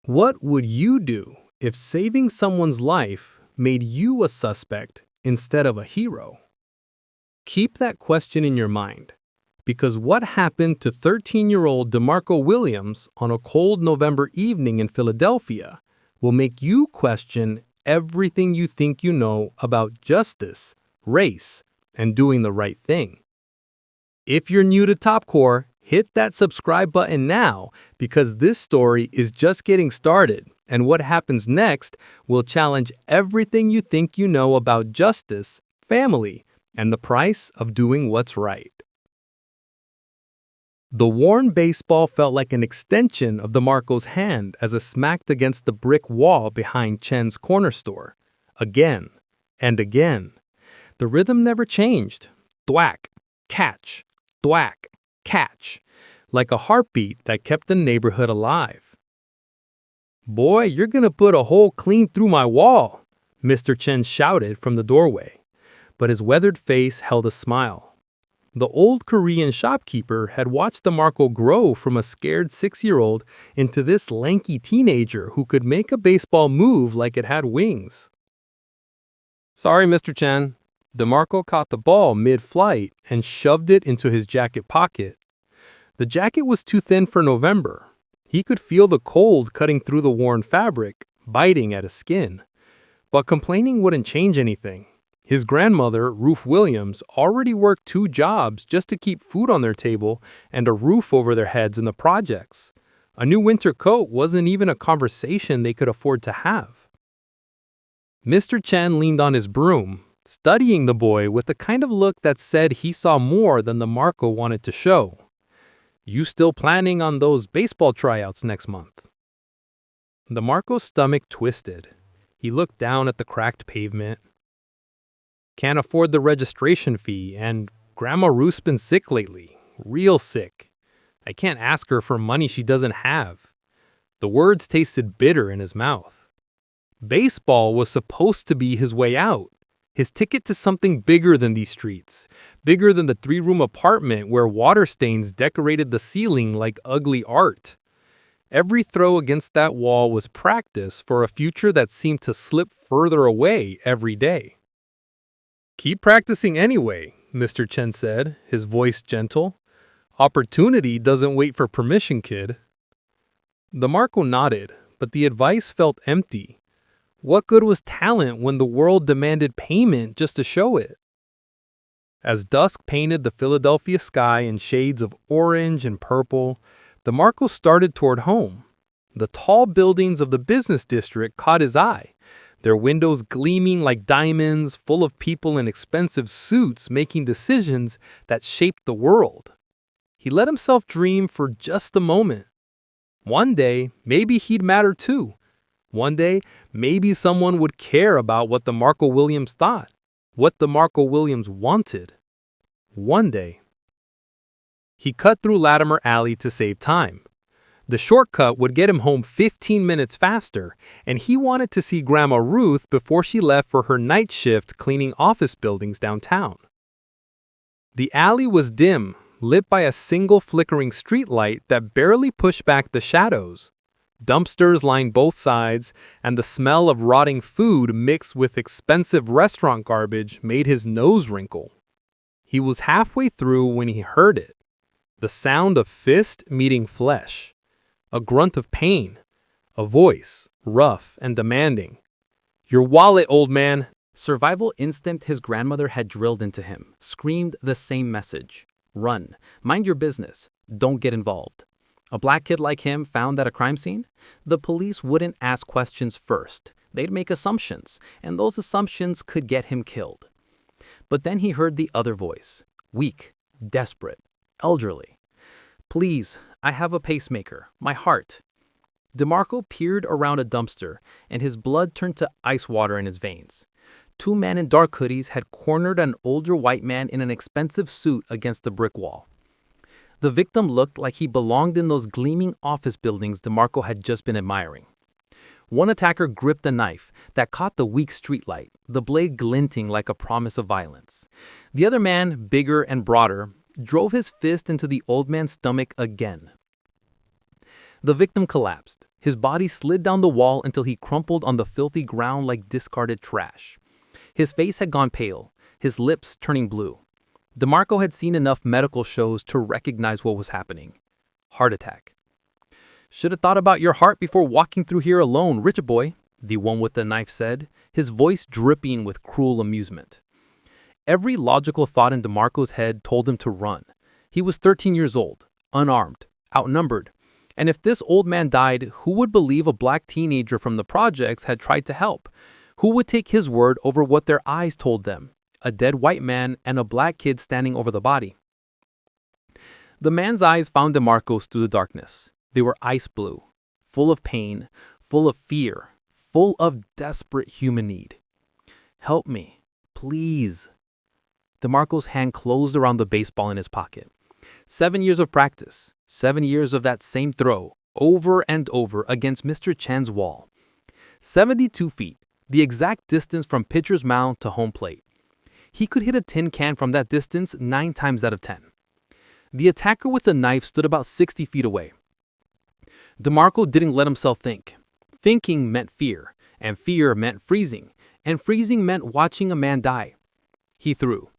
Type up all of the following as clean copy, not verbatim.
What would you do if saving someone's life made you a suspect instead of a hero? Keep that question in your mind, because what happened to 13-year-old DeMarco Williams on a cold November evening in Philadelphia will make you question everything you think you know about justice, race, and doing the right thing. If you're new to TopCore, hit that subscribe button now, because this story is just getting started, and what happens next will challenge everything you think you know about justice, family, and the price of doing what's right. The worn baseball felt like an extension of DeMarco's hand as it smacked against the brick wall behind Chen's corner store. Again and again. The rhythm never changed. Thwack, catch, thwack, catch, like a heartbeat that kept the neighborhood alive. "Boy, you're gonna put a hole clean through my wall," Mr. Chen shouted from the doorway, but his weathered face held a smile. The old Korean shopkeeper had watched DeMarco grow from a scared 6-year-old into this lanky teenager who could make a baseball move like it had wings. "Sorry, Mr. Chen." DeMarco caught the ball mid-flight and shoved it into his jacket pocket. The jacket was too thin for November. He could feel the cold cutting through the worn fabric, biting at his skin. But complaining wouldn't change anything. His grandmother, Ruth Williams, already worked 2 jobs just to keep food on their table and a roof over their heads in the projects. A new winter coat wasn't even a conversation they could afford to have. Mr. Chen leaned on his broom, studying the boy with the kind of look that said he saw more than DeMarco wanted to show. "You still planning on those baseball tryouts next month?" DeMarco's stomach twisted. He looked down at the cracked pavement. "Can't afford the registration fee, and Grandma Ruth's been sick lately, real sick. I can't ask her for money she doesn't have." The words tasted bitter in his mouth. Baseball was supposed to be his way out, his ticket to something bigger than these streets, bigger than the 3-room apartment where water stains decorated the ceiling like ugly art. Every throw against that wall was practice for a future that seemed to slip further away every day. "Keep practicing anyway," Mr. Chen said, his voice gentle. "Opportunity doesn't wait for permission, kid." DeMarco nodded, but the advice felt empty. What good was talent when the world demanded payment just to show it? As dusk painted the Philadelphia sky in shades of orange and purple, DeMarco started toward home. The tall buildings of the business district caught his eye, their windows gleaming like diamonds, full of people in expensive suits making decisions that shaped the world. He let himself dream for just a moment. One day, maybe he'd matter too. One day, maybe someone would care about what DeMarco Williams thought, what DeMarco Williams wanted. One day. He cut through Latimer Alley to save time. The shortcut would get him home 15 minutes faster, and he wanted to see Grandma Ruth before she left for her night shift cleaning office buildings downtown. The alley was dim, lit by a single flickering streetlight that barely pushed back the shadows. Dumpsters lined both sides, and the smell of rotting food mixed with expensive restaurant garbage made his nose wrinkle. He was halfway through when he heard it. The sound of fist meeting flesh. A grunt of pain. A voice, rough and demanding. "Your wallet, old man!" Survival instinct his grandmother had drilled into him screamed the same message. Run. Mind your business. Don't get involved. A black kid like him found at a crime scene? The police wouldn't ask questions first. They'd make assumptions, and those assumptions could get him killed. But then he heard the other voice, weak, desperate, elderly. "Please, I have a pacemaker. My heart." DeMarco peered around a dumpster, and his blood turned to ice water in his veins. 2 men in dark hoodies had cornered an older white man in an expensive suit against a brick wall. The victim looked like he belonged in those gleaming office buildings DeMarco had just been admiring. One attacker gripped a knife that caught the weak streetlight, the blade glinting like a promise of violence. The other man, bigger and broader, drove his fist into the old man's stomach again. The victim collapsed, His body slid down the wall until he crumpled on the filthy ground like discarded trash. His face had gone pale, his lips turning blue. DeMarco had seen enough medical shows to recognize what was happening. Heart attack. "Should have thought about your heart before walking through here alone, Richard boy," the one with the knife said, his voice dripping with cruel amusement. Every logical thought in DeMarco's head told him to run. He was 13 years old, unarmed, outnumbered. And if this old man died, who would believe a black teenager from the projects had tried to help? Who would take his word over what their eyes told them? A dead white man and a black kid standing over the body. The man's eyes found DeMarco's through the darkness. They were ice blue, full of pain, full of fear, full of desperate human need. "Help me, please." DeMarco's hand closed around the baseball in his pocket. 7 years of practice, 7 years of that same throw, over and over against Mr. Chen's wall. 72 feet, the exact distance from pitcher's mound to home plate. He could hit a tin can from that distance 9 times out of 10. The attacker with the knife stood about 60 feet away. DeMarco didn't let himself think. Thinking meant fear, and fear meant freezing, and freezing meant watching a man die. He threw.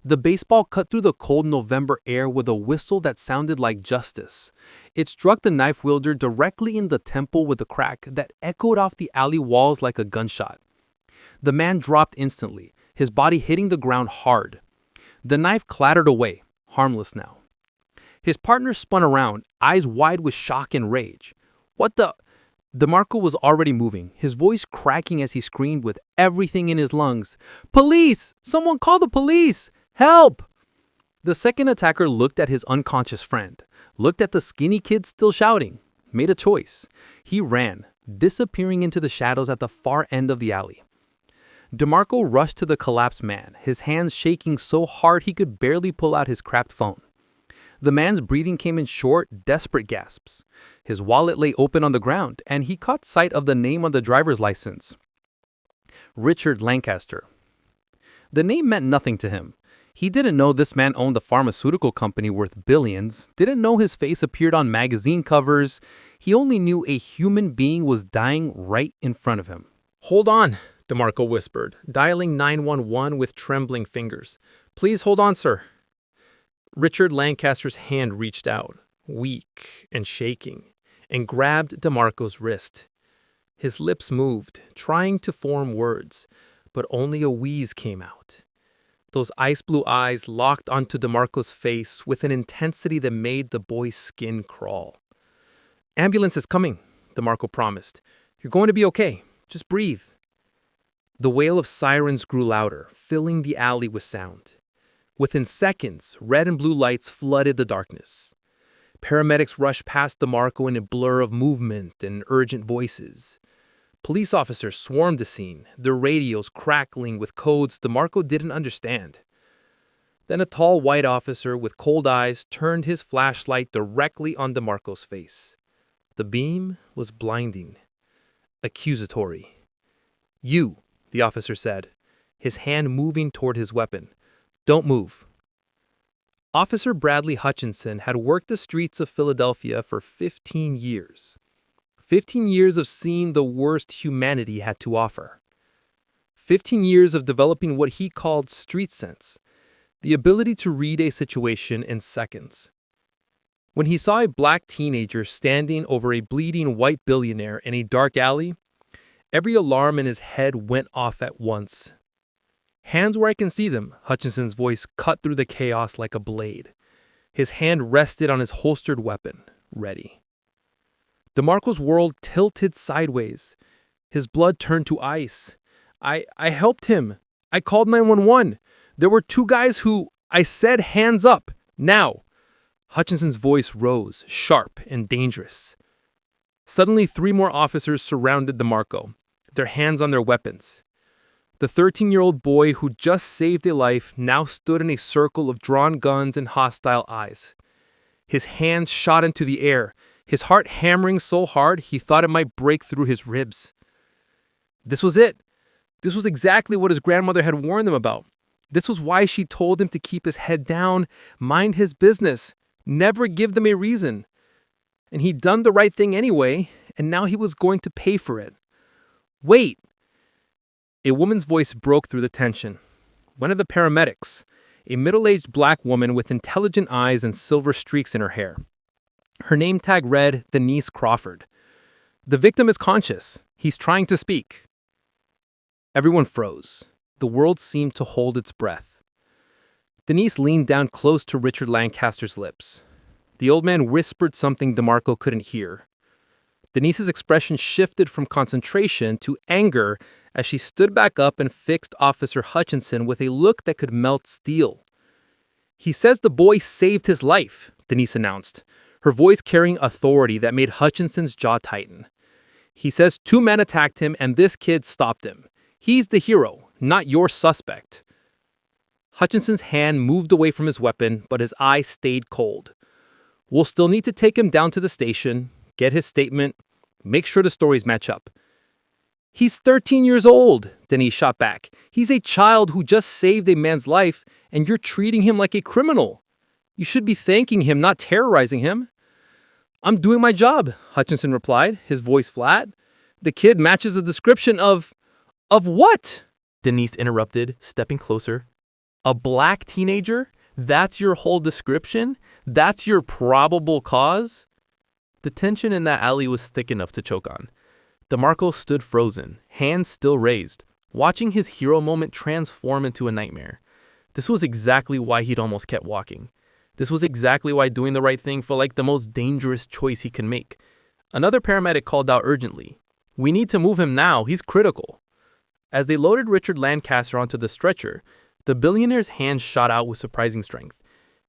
The baseball cut through the cold November air with a whistle that sounded like justice. It struck the knife wielder directly in the temple with a crack that echoed off the alley walls like a gunshot. The man dropped instantly, his body hitting the ground hard. The knife clattered away, harmless now. His partner spun around, eyes wide with shock and rage. "What the—" DeMarco was already moving, his voice cracking as he screamed with everything in his lungs. "Police! Someone call the police! Help!" The second attacker looked at his unconscious friend, looked at the skinny kid still shouting, made a choice. He ran, disappearing into the shadows at the far end of the alley. DeMarco rushed to the collapsed man, his hands shaking so hard he could barely pull out his cracked phone. The man's breathing came in short, desperate gasps. His wallet lay open on the ground, and he caught sight of the name on the driver's license. Richard Lancaster. The name meant nothing to him. He didn't know this man owned a pharmaceutical company worth billions, didn't know his face appeared on magazine covers. He only knew a human being was dying right in front of him. "Hold on," DeMarco whispered, dialing 911 with trembling fingers. "Please hold on, sir." Richard Lancaster's hand reached out, weak and shaking, and grabbed DeMarco's wrist. His lips moved, trying to form words, but only a wheeze came out. Those ice blue eyes locked onto DeMarco's face with an intensity that made the boy's skin crawl. "Ambulance is coming," DeMarco promised. "You're going to be okay. Just breathe." The wail of sirens grew louder, filling the alley with sound. Within seconds, red and blue lights flooded the darkness. Paramedics rushed past DeMarco in a blur of movement and urgent voices. Police officers swarmed the scene, their radios crackling with codes DeMarco didn't understand. Then a tall white officer with cold eyes turned his flashlight directly on DeMarco's face. The beam was blinding, accusatory. "You," the officer said, his hand moving toward his weapon. "Don't move." Officer Bradley Hutchinson had worked the streets of Philadelphia for 15 years. 15 years of seeing the worst humanity had to offer. 15 years of developing what he called street sense, the ability to read a situation in seconds. When he saw a black teenager standing over a bleeding white billionaire in a dark alley, every alarm in his head went off at once. "Hands where I can see them," Hutchinson's voice cut through the chaos like a blade. His hand rested on his holstered weapon, ready. DeMarco's world tilted sideways. His blood turned to ice. I helped him. I called 911. There were 2 guys who... I said hands up, now." Hutchinson's voice rose, sharp and dangerous. Suddenly, 3 more officers surrounded DeMarco, their hands on their weapons. The 13-year-old boy who just saved a life now stood in a circle of drawn guns and hostile eyes. His hands shot into the air, his heart hammering so hard he thought it might break through his ribs. This was it. This was exactly what his grandmother had warned him about. This was why she told him to keep his head down, mind his business, never give them a reason. And he'd done the right thing anyway, and now he was going to pay for it. Wait! A woman's voice broke through the tension. One of the paramedics, a middle-aged black woman with intelligent eyes and silver streaks in her hair. Her name tag read Denise Crawford. The victim is conscious. He's trying to speak. Everyone froze. The world seemed to hold its breath. Denise leaned down close to Richard Lancaster's lips. The old man whispered something DeMarco couldn't hear. Denise's expression shifted from concentration to anger as she stood back up and fixed Officer Hutchinson with a look that could melt steel. He says the boy saved his life, Denise announced, her voice carrying authority that made Hutchinson's jaw tighten. He says 2 men attacked him and this kid stopped him. He's the hero, not your suspect. Hutchinson's hand moved away from his weapon, but his eye stayed cold. We'll still need to take him down to the station, get his statement, make sure the stories match up. He's 13 years old, Denise shot back. He's a child who just saved a man's life, and you're treating him like a criminal. You should be thanking him, not terrorizing him. I'm doing my job, Hutchinson replied, his voice flat. The kid matches the description of what? Denise interrupted, stepping closer. A black teenager? That's your whole description? That's your probable cause? The tension in that alley was thick enough to choke on. DeMarco stood frozen, hands still raised, watching his hero moment transform into a nightmare. This was exactly why he'd almost kept walking. This was exactly why doing the right thing felt like the most dangerous choice he could make. Another paramedic called out urgently. We need to move him now, he's critical. As they loaded Richard Lancaster onto the stretcher, the billionaire's hand shot out with surprising strength.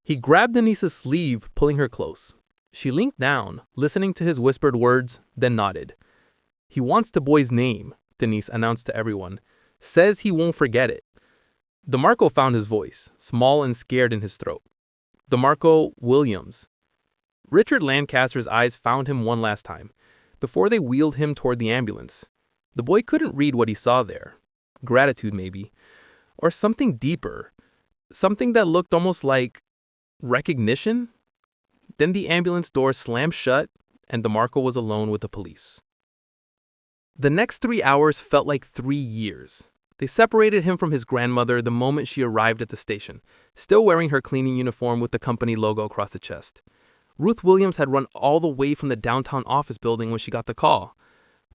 He grabbed Denise's sleeve, pulling her close. She leaned down, listening to his whispered words, then nodded. He wants the boy's name, Denise announced to everyone. Says he won't forget it. DeMarco found his voice, small and scared in his throat. DeMarco Williams. Richard Lancaster's eyes found him one last time, before they wheeled him toward the ambulance. The boy couldn't read what he saw there. Gratitude, maybe. Or something deeper. Something that looked almost like recognition? Then the ambulance door slammed shut, and DeMarco was alone with the police. The next 3 hours felt like 3 years. They separated him from his grandmother the moment she arrived at the station, still wearing her cleaning uniform with the company logo across the chest. Ruth Williams had run all the way from the downtown office building when she got the call.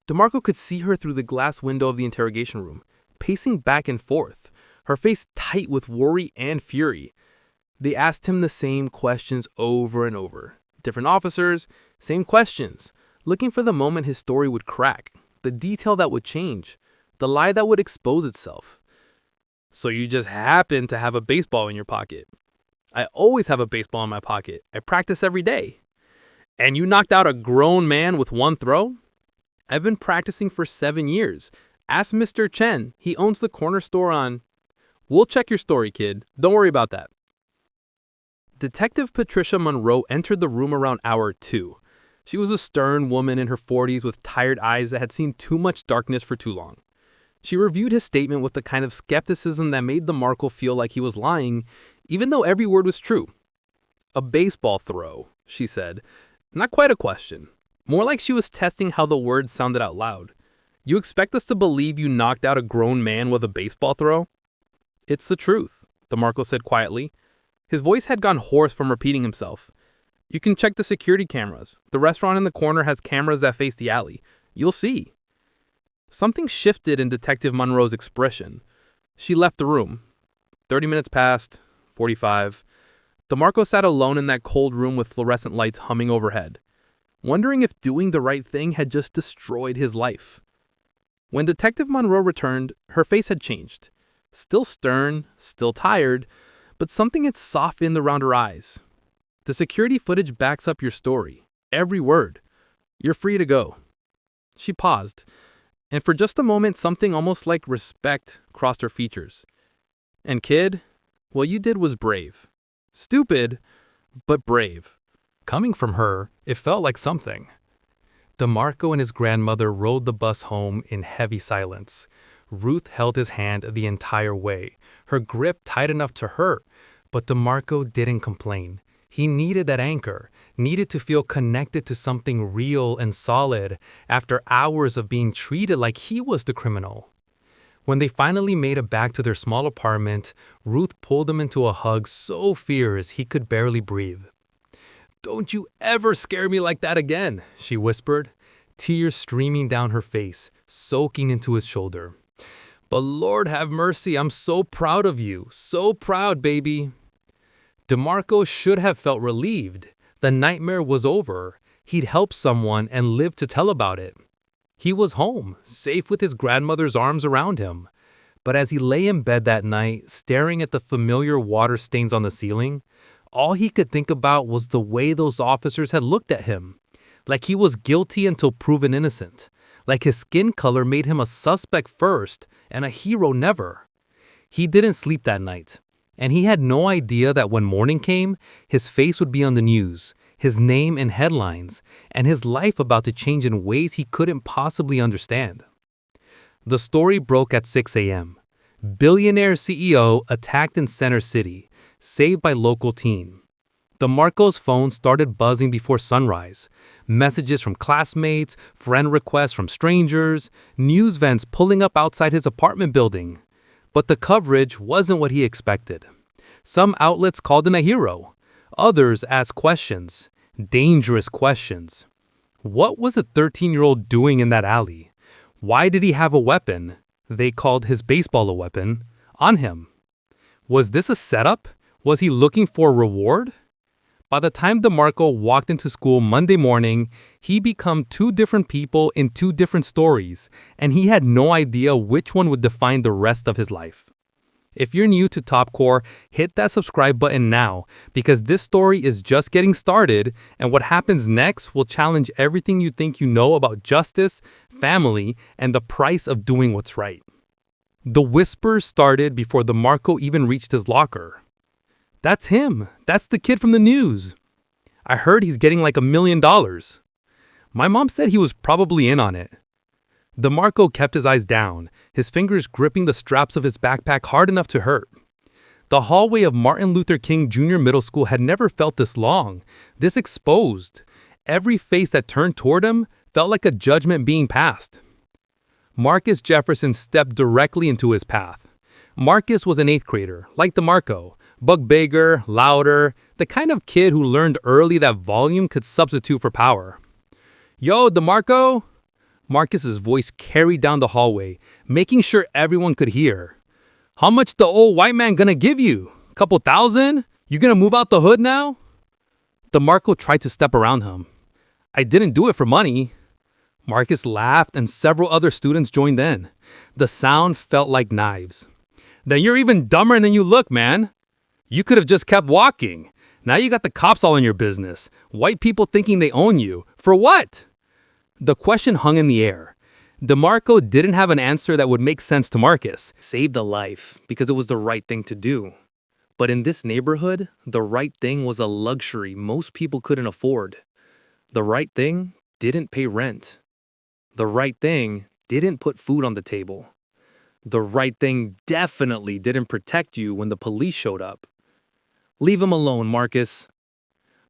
DeMarco could see her through the glass window of the interrogation room, pacing back and forth, her face tight with worry and fury. They asked him the same questions over and over. Different officers, same questions, looking for the moment his story would crack, the detail that would change, the lie that would expose itself. So you just happen to have a baseball in your pocket. I always have a baseball in my pocket. I practice every day. And you knocked out a grown man with one throw? I've been practicing for 7 years. Ask Mr. Chen. He owns the corner store on... We'll check your story, kid. Don't worry about that. Detective Patricia Monroe entered the room around hour 2. She was a stern woman in her 40s with tired eyes that had seen too much darkness for too long. She reviewed his statement with the kind of skepticism that made DeMarco feel like he was lying, even though every word was true. A baseball throw, she said. Not quite a question. More like she was testing how the words sounded out loud. You expect us to believe you knocked out a grown man with a baseball throw? It's the truth, DeMarco said quietly. His voice had gone hoarse from repeating himself. You can check the security cameras. The restaurant in the corner has cameras that face the alley. You'll see. Something shifted in Detective Monroe's expression. She left the room. 30 minutes passed, 45. DeMarco sat alone in that cold room with fluorescent lights humming overhead, wondering if doing the right thing had just destroyed his life. When Detective Monroe returned, her face had changed. Still stern, still tired, but something had softened around her eyes. The security footage backs up your story. Every word. You're free to go. She paused, and for just a moment something almost like respect crossed her features. And kid, what you did was brave. Stupid, but brave. Coming from her, it felt like something. DeMarco and his grandmother rode the bus home in heavy silence. Ruth held his hand the entire way, her grip tight enough to hurt, but DeMarco didn't complain. He needed that anchor, needed to feel connected to something real and solid after hours of being treated like he was the criminal. When they finally made it back to their small apartment, Ruth pulled him into a hug so fierce he could barely breathe. "Don't you ever scare me like that again," she whispered, tears streaming down her face, soaking into his shoulder. "But Lord have mercy, I'm so proud of you. So proud, baby." DeMarco should have felt relieved. The nightmare was over. He'd helped someone and lived to tell about it. He was home, safe with his grandmother's arms around him. But as he lay in bed that night, staring at the familiar water stains on the ceiling, all he could think about was the way those officers had looked at him. Like he was guilty until proven innocent. Like his skin color made him a suspect first and a hero never. He didn't sleep that night. And he had no idea that when morning came, his face would be on the news, his name in headlines, and his life about to change in ways he couldn't possibly understand. The story broke at 6 a.m. Billionaire CEO attacked in Center City, saved by local team. DeMarco's phone started buzzing before sunrise. Messages from classmates, friend requests from strangers, news vents pulling up outside his apartment building. But the coverage wasn't what he expected. Some outlets called him a hero. Others asked questions, dangerous questions. What was a 13-year-old doing in that alley? Why did he have a weapon? They called his baseball a weapon, on him. Was this a setup? Was he looking for a reward? By the time DeMarco walked into school Monday morning, he'd become two different people in two different stories, and he had no idea which one would define the rest of his life. If you're new to Topcore, hit that subscribe button now, because this story is just getting started, and what happens next will challenge everything you think you know about justice, family, and the price of doing what's right. The whispers started before DeMarco even reached his locker. "That's him. That's the kid from the news. I heard he's getting like $1 million. My mom said he was probably in on it." DeMarco kept his eyes down, his fingers gripping the straps of his backpack hard enough to hurt. The hallway of Martin Luther King Jr. Middle School had never felt this long, this exposed. Every face that turned toward him felt like a judgment being passed. Marcus Jefferson stepped directly into his path. Marcus was an 8th grader, like DeMarco, but bigger, louder, the kind of kid who learned early that volume could substitute for power. "Yo, DeMarco!" Marcus's voice carried down the hallway, making sure everyone could hear. "How much the old white man gonna give you? Couple thousand? You gonna move out the hood now?" DeMarco tried to step around him. "I didn't do it for money." Marcus laughed and several other students joined in. The sound felt like knives. "Then you're even dumber than you look, man. You could have just kept walking. Now you got the cops all in your business. White people thinking they own you. For what?" The question hung in the air. DeMarco didn't have an answer that would make sense to Marcus. Saved a life because it was the right thing to do. But in this neighborhood, the right thing was a luxury most people couldn't afford. The right thing didn't pay rent. The right thing didn't put food on the table. The right thing definitely didn't protect you when the police showed up. "Leave him alone, Marcus."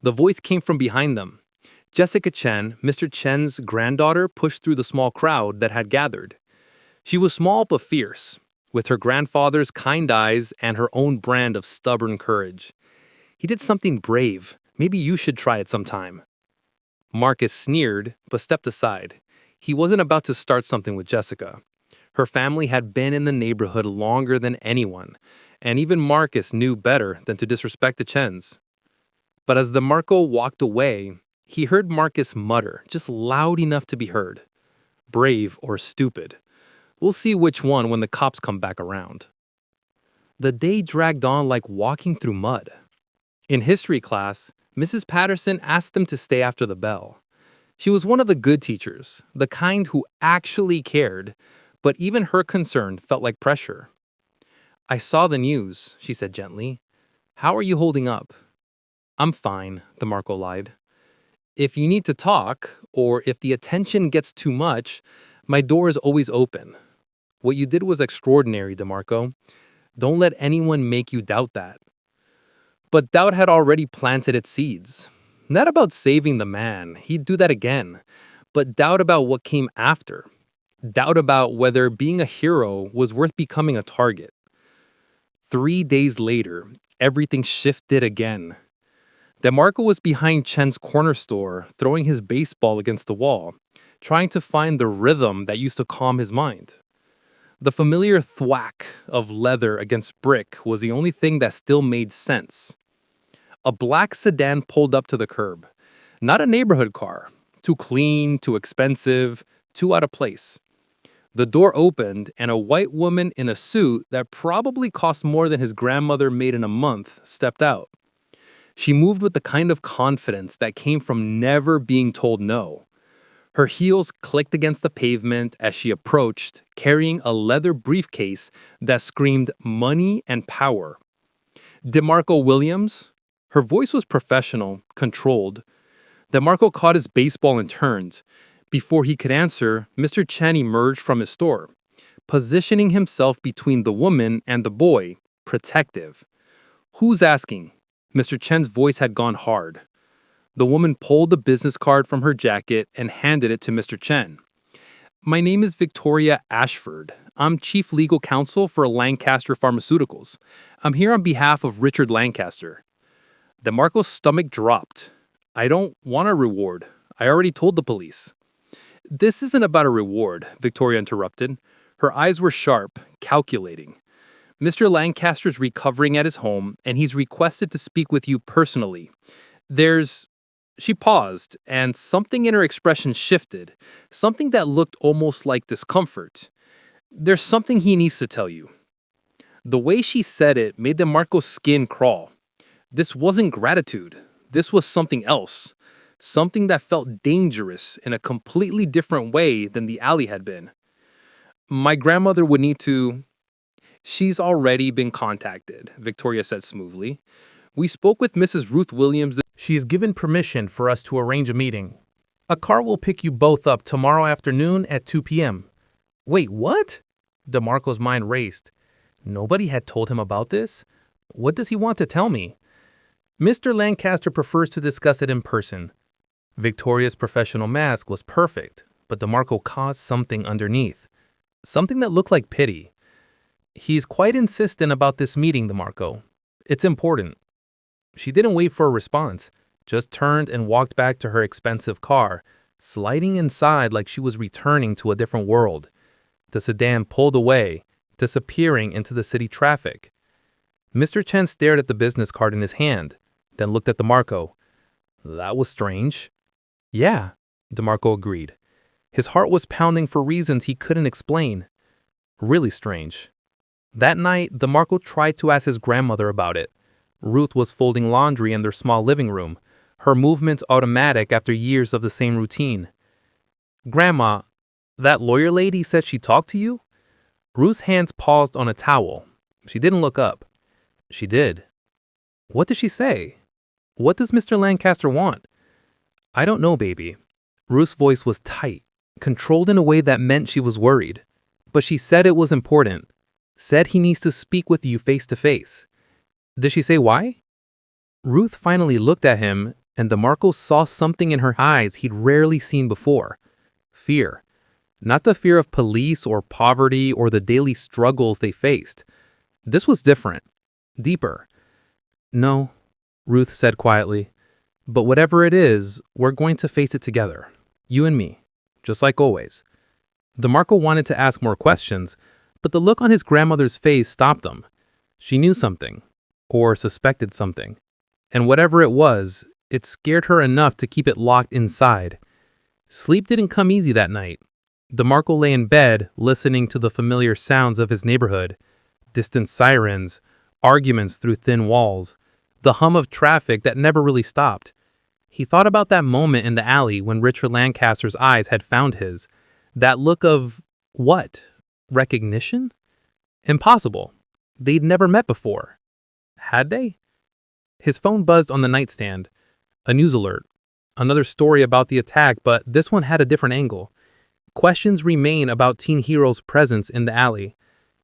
The voice came from behind them. Jessica Chen, Mr. Chen's granddaughter, pushed through the small crowd that had gathered. She was small but fierce, with her grandfather's kind eyes and her own brand of stubborn courage. "He did something brave. Maybe you should try it sometime." Marcus sneered, but stepped aside. He wasn't about to start something with Jessica. Her family had been in the neighborhood longer than anyone, and even Marcus knew better than to disrespect the Chens. But as DeMarco walked away, he heard Marcus mutter, just loud enough to be heard. "Brave or stupid. We'll see which one when the cops come back around." The day dragged on like walking through mud. In history class, Mrs. Patterson asked them to stay after the bell. She was one of the good teachers, the kind who actually cared, but even her concern felt like pressure. "I saw the news," she said gently. "How are you holding up?" "I'm fine," DeMarco lied. "If you need to talk, or if the attention gets too much, my door is always open." "What you did was extraordinary, DeMarco. Don't let anyone make you doubt that." But doubt had already planted its seeds. Not about saving the man, he'd do that again, but doubt about what came after. Doubt about whether being a hero was worth becoming a target. 3 days later, everything shifted again. DeMarco was behind Chen's corner store, throwing his baseball against the wall, trying to find the rhythm that used to calm his mind. The familiar thwack of leather against brick was the only thing that still made sense. A black sedan pulled up to the curb. Not a neighborhood car. Too clean, too expensive, too out of place. The door opened, and a white woman in a suit that probably cost more than his grandmother made in a month stepped out. She moved with the kind of confidence that came from never being told no. Her heels clicked against the pavement as she approached, carrying a leather briefcase that screamed money and power. DeMarco Williams? Her voice was professional, controlled. DeMarco caught his baseball and turned. Before he could answer, Mr. Chen emerged from his store, positioning himself between the woman and the boy, protective. "Who's asking?" Mr. Chen's voice had gone hard. The woman pulled the business card from her jacket and handed it to Mr. Chen. "My name is Victoria Ashford. I'm Chief Legal Counsel for Lancaster Pharmaceuticals. I'm here on behalf of Richard Lancaster." DeMarco's stomach dropped. "I don't want a reward. I already told the police." "This isn't about a reward," Victoria interrupted. Her eyes were sharp, calculating. "Mr. Lancaster's recovering at his home, and he's requested to speak with you personally. There's..." She paused, and something in her expression shifted, something that looked almost like discomfort. "There's something he needs to tell you." The way she said it made DeMarco's skin crawl. This wasn't gratitude. This was something else. Something that felt dangerous in a completely different way than the alley had been. "My grandmother would need to..." "She's already been contacted," Victoria said smoothly. "We spoke with Mrs. Ruth Williams. She has given permission for us to arrange a meeting. A car will pick you both up tomorrow afternoon at 2 p.m. "Wait, what?" DeMarco's mind raced. Nobody had told him about this? What does he want to tell me? "Mr. Lancaster prefers to discuss it in person." Victoria's professional mask was perfect, but DeMarco caused something underneath. Something that looked like pity. "He's quite insistent about this meeting, DeMarco. It's important." She didn't wait for a response, just turned and walked back to her expensive car, sliding inside like she was returning to a different world. The sedan pulled away, disappearing into the city traffic. Mr. Chen stared at the business card in his hand, then looked at DeMarco. "That was strange." "Yeah," DeMarco agreed. His heart was pounding for reasons he couldn't explain. Really strange. That night, DeMarco tried to ask his grandmother about it. Ruth was folding laundry in their small living room, her movements automatic after years of the same routine. "Grandma, that lawyer lady said she talked to you?" Ruth's hands paused on a towel. She didn't look up. "She did." "What did she say? What does Mr. Lancaster want?" "I don't know, baby." Ruth's voice was tight, controlled in a way that meant she was worried. "But she said it was important. Said he needs to speak with you face to face." "Did she say why?" Ruth finally looked at him, and DeMarco saw something in her eyes he'd rarely seen before. Fear. Not the fear of police or poverty or the daily struggles they faced. This was different. Deeper. "No," Ruth said quietly. "But whatever it is, we're going to face it together. You and me. Just like always." DeMarco wanted to ask more questions, but the look on his grandmother's face stopped him. She knew something. Or suspected something. And whatever it was, it scared her enough to keep it locked inside. Sleep didn't come easy that night. DeMarco lay in bed, listening to the familiar sounds of his neighborhood. Distant sirens, arguments through thin walls, the hum of traffic that never really stopped. He thought about that moment in the alley when Richard Lancaster's eyes had found his. That look of, what? Recognition? Impossible. They'd never met before. Had they? His phone buzzed on the nightstand. A news alert. Another story about the attack, but this one had a different angle. Questions remain about Teen Hero's presence in the alley.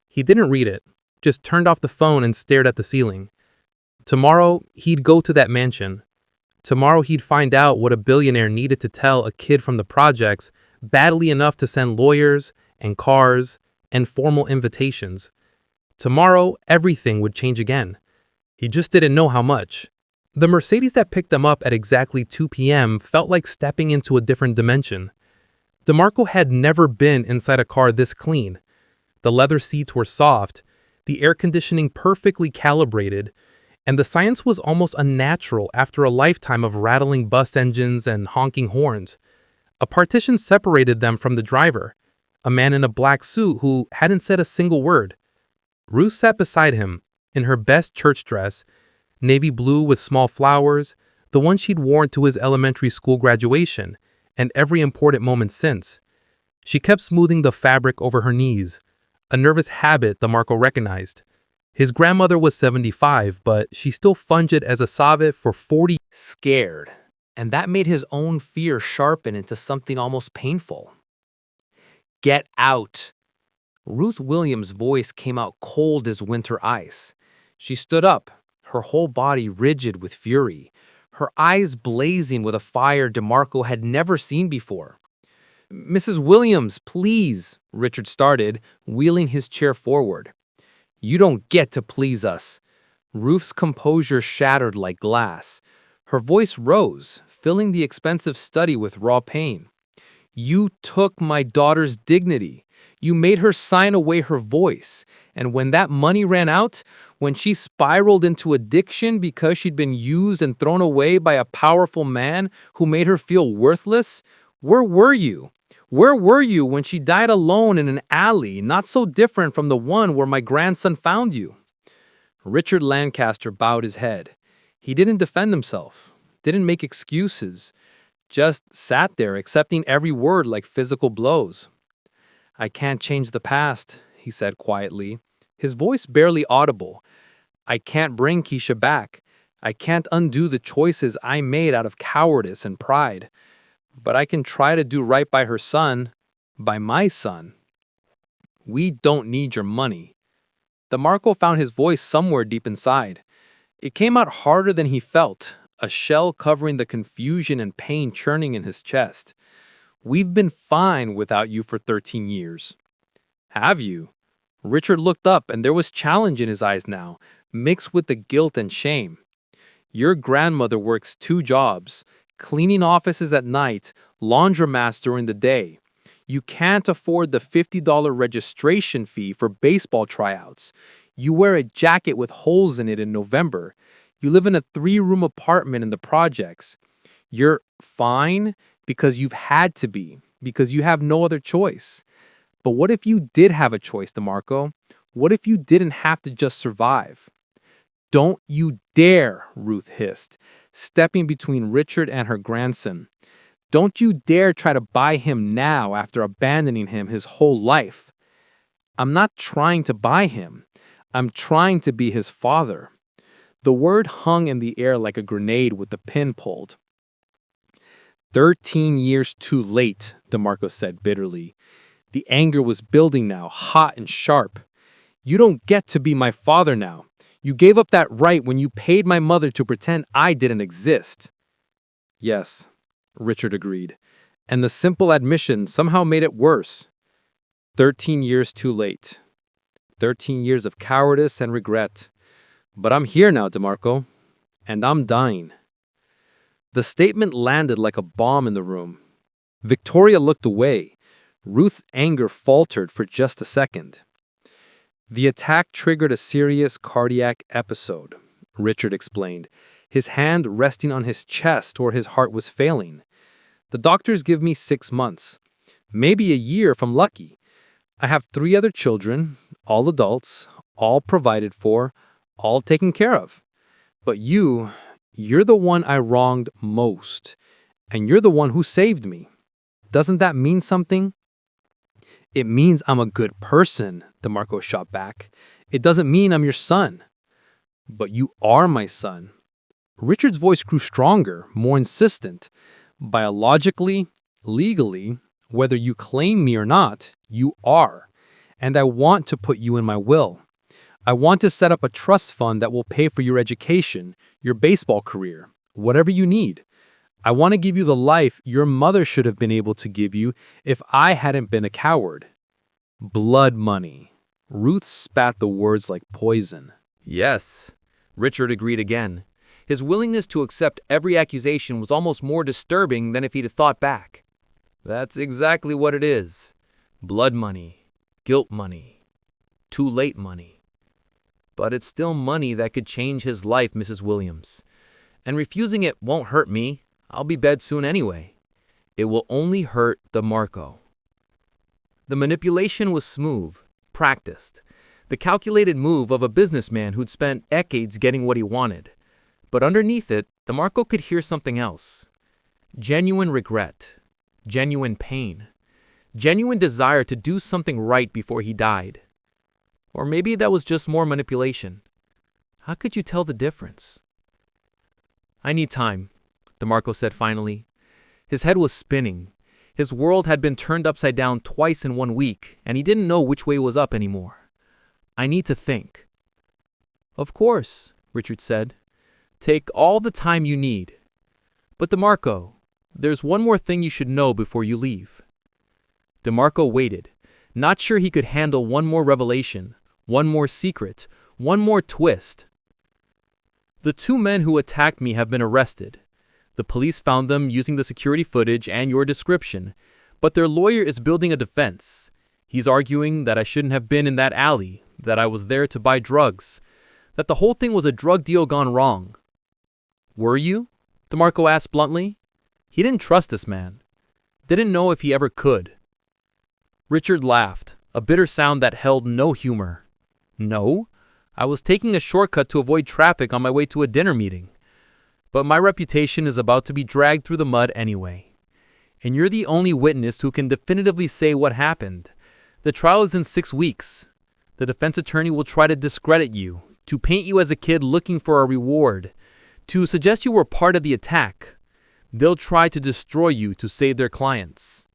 He didn't read it, just turned off the phone and stared at the ceiling. Tomorrow, he'd go to that mansion. Tomorrow he'd find out what a billionaire needed to tell a kid from the projects badly enough to send lawyers and cars and formal invitations. Tomorrow, everything would change again. He just didn't know how much. The Mercedes that picked them up at exactly 2 p.m. felt like stepping into a different dimension. DeMarco had never been inside a car this clean. The leather seats were soft, the air conditioning perfectly calibrated, and the science was almost unnatural after a lifetime of rattling bus engines and honking horns. A partition separated them from the driver, a man in a black suit who hadn't said a single word. Ruth sat beside him, in her best church dress, navy blue with small flowers, the one she'd worn to his elementary school graduation, and every important moment since. She kept smoothing the fabric over her knees, a nervous habit DeMarco recognized. His grandmother was 75, but she still funged as a savant for 40 years. Scared, and that made his own fear sharpen into something almost painful. "Get out!" Ruth Williams' voice came out cold as winter ice. She stood up, her whole body rigid with fury, her eyes blazing with a fire DeMarco had never seen before. "Mrs. Williams, please," Richard started, wheeling his chair forward. "You don't get to please us." Ruth's composure shattered like glass. Her voice rose, filling the expensive study with raw pain. "You took my daughter's dignity. You made her sign away her voice. And when that money ran out, when she spiraled into addiction because she'd been used and thrown away by a powerful man who made her feel worthless, where were you? Where were you when she died alone in an alley, not so different from the one where my grandson found you?" Richard Lancaster bowed his head. He didn't defend himself, didn't make excuses, just sat there accepting every word like physical blows. "I can't change the past," he said quietly, his voice barely audible. "I can't bring Keisha back. I can't undo the choices I made out of cowardice and pride. But I can try to do right by her son, by my son. We don't need your money." DeMarco found his voice somewhere deep inside. It came out harder than he felt, a shell covering the confusion and pain churning in his chest. "We've been fine without you for 13 years. "Have you?" Richard looked up and there was challenge in his eyes now, mixed with the guilt and shame. "Your grandmother works 2 jobs, cleaning offices at night, laundromats during the day. You can't afford the $50 registration fee for baseball tryouts. You wear a jacket with holes in it in November. You live in a 3-room apartment in the projects. You're fine because you've had to be, because you have no other choice. But what if you did have a choice, DeMarco? What if you didn't have to just survive?" "Don't you dare," Ruth hissed, stepping between Richard and her grandson. "Don't you dare try to buy him now after abandoning him his whole life." "I'm not trying to buy him. I'm trying to be his father." The word hung in the air like a grenade with the pin pulled. 13 years too late, DeMarco said bitterly. The anger was building now, hot and sharp. "You don't get to be my father now. You gave up that right when you paid my mother to pretend I didn't exist." "Yes," Richard agreed, and the simple admission somehow made it worse. 13 years too late. 13 years of cowardice and regret. But I'm here now, DeMarco, and I'm dying. The statement landed like a bomb in the room. Victoria looked away. Ruth's anger faltered for just a second. "The attack triggered a serious cardiac episode," Richard explained, his hand resting on his chest where his heart was failing. "The doctors give me 6 months, maybe a year if I'm lucky. I have 3 other children, all adults, all provided for, all taken care of. But you're the one I wronged most, and you're the one who saved me. Doesn't that mean something?" "It means I'm a good person," DeMarco shot back. "It doesn't mean I'm your son." "But you are my son." Richard's voice grew stronger, more insistent. "Biologically, legally, whether you claim me or not, you are. And I want to put you in my will. I want to set up a trust fund that will pay for your education, your baseball career, whatever you need. I want to give you the life your mother should have been able to give you if I hadn't been a coward. Blood money. Ruth spat the words like poison. Yes, Richard agreed again. His willingness to accept every accusation was almost more disturbing than if he'd thought back. That's exactly what it is. Blood money, guilt money, too late money. But it's still money that could change his life, Mrs. Williams. And refusing it won't hurt me. I'll be dead soon anyway. It will only hurt DeMarco. The manipulation was smooth, practiced, the calculated move of a businessman who'd spent decades getting what he wanted. But underneath it, DeMarco could hear something else. Genuine regret, genuine pain, genuine desire to do something right before he died. Or maybe that was just more manipulation. How could you tell the difference? I need time, DeMarco said finally. His head was spinning. His world had been turned upside down twice in 1 week, and he didn't know which way was up anymore. I need to think. Of course, Richard said. Take all the time you need. But DeMarco, there's one more thing you should know before you leave. DeMarco waited, not sure he could handle one more revelation, one more secret, one more twist. The 2 men who attacked me have been arrested. The police found them using the security footage and your description, but their lawyer is building a defense. He's arguing that I shouldn't have been in that alley, that I was there to buy drugs, that the whole thing was a drug deal gone wrong. Were you? DeMarco asked bluntly. He didn't trust this man. Didn't know if he ever could. Richard laughed, a bitter sound that held no humor. No, I was taking a shortcut to avoid traffic on my way to a dinner meeting. But my reputation is about to be dragged through the mud anyway. And you're the only witness who can definitively say what happened. The trial is in 6 weeks. The defense attorney will try to discredit you, to paint you as a kid looking for a reward, to suggest you were part of the attack. They'll try to destroy you to save their clients.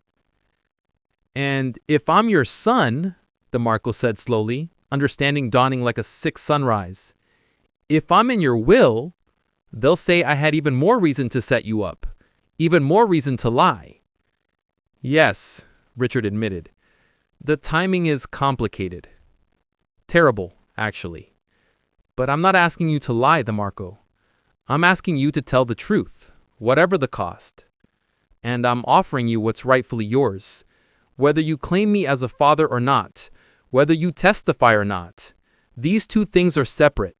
And if I'm your son, DeMarco said slowly, understanding dawning like a sick sunrise, if I'm in your will, they'll say I had even more reason to set you up, even more reason to lie. Yes, Richard admitted. The timing is complicated. Terrible, actually. But I'm not asking you to lie, DeMarco. I'm asking you to tell the truth, whatever the cost. And I'm offering you what's rightfully yours, whether you claim me as a father or not, whether you testify or not. These 2 things are separate.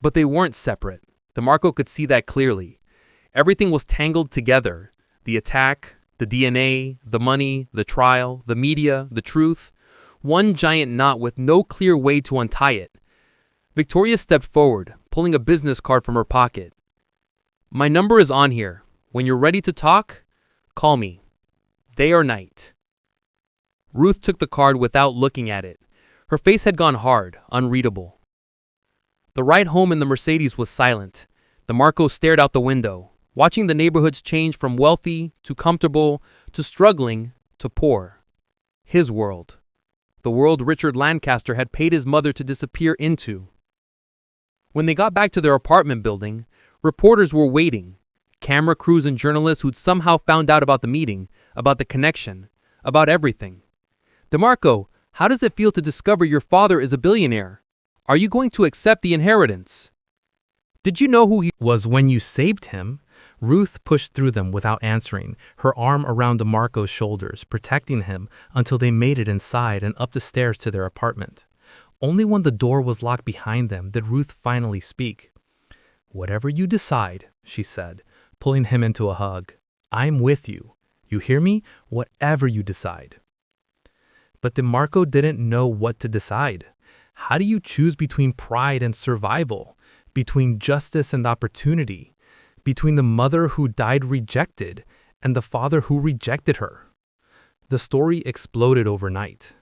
But they weren't separate. DeMarco could see that clearly. Everything was tangled together. The attack, the DNA, the money, the trial, the media, the truth. One giant knot with no clear way to untie it. Victoria stepped forward, pulling a business card from her pocket. My number is on here. When you're ready to talk, call me. Day or night. Ruth took the card without looking at it. Her face had gone hard, unreadable. The ride home in the Mercedes was silent. DeMarco stared out the window, watching the neighborhoods change from wealthy to comfortable to struggling to poor. His world. The world Richard Lancaster had paid his mother to disappear into. When they got back to their apartment building, reporters were waiting. Camera crews and journalists who'd somehow found out about the meeting, about the connection, about everything. DeMarco, how does it feel to discover your father is a billionaire? Are you going to accept the inheritance? Did you know who he was when you saved him? Ruth pushed through them without answering, her arm around DeMarco's shoulders, protecting him until they made it inside and up the stairs to their apartment. Only when the door was locked behind them did Ruth finally speak. Whatever you decide, she said, pulling him into a hug. I'm with you. You hear me? Whatever you decide. But DeMarco didn't know what to decide. How do you choose between pride and survival, between justice and opportunity, between the mother who died rejected and the father who rejected her? The story exploded overnight.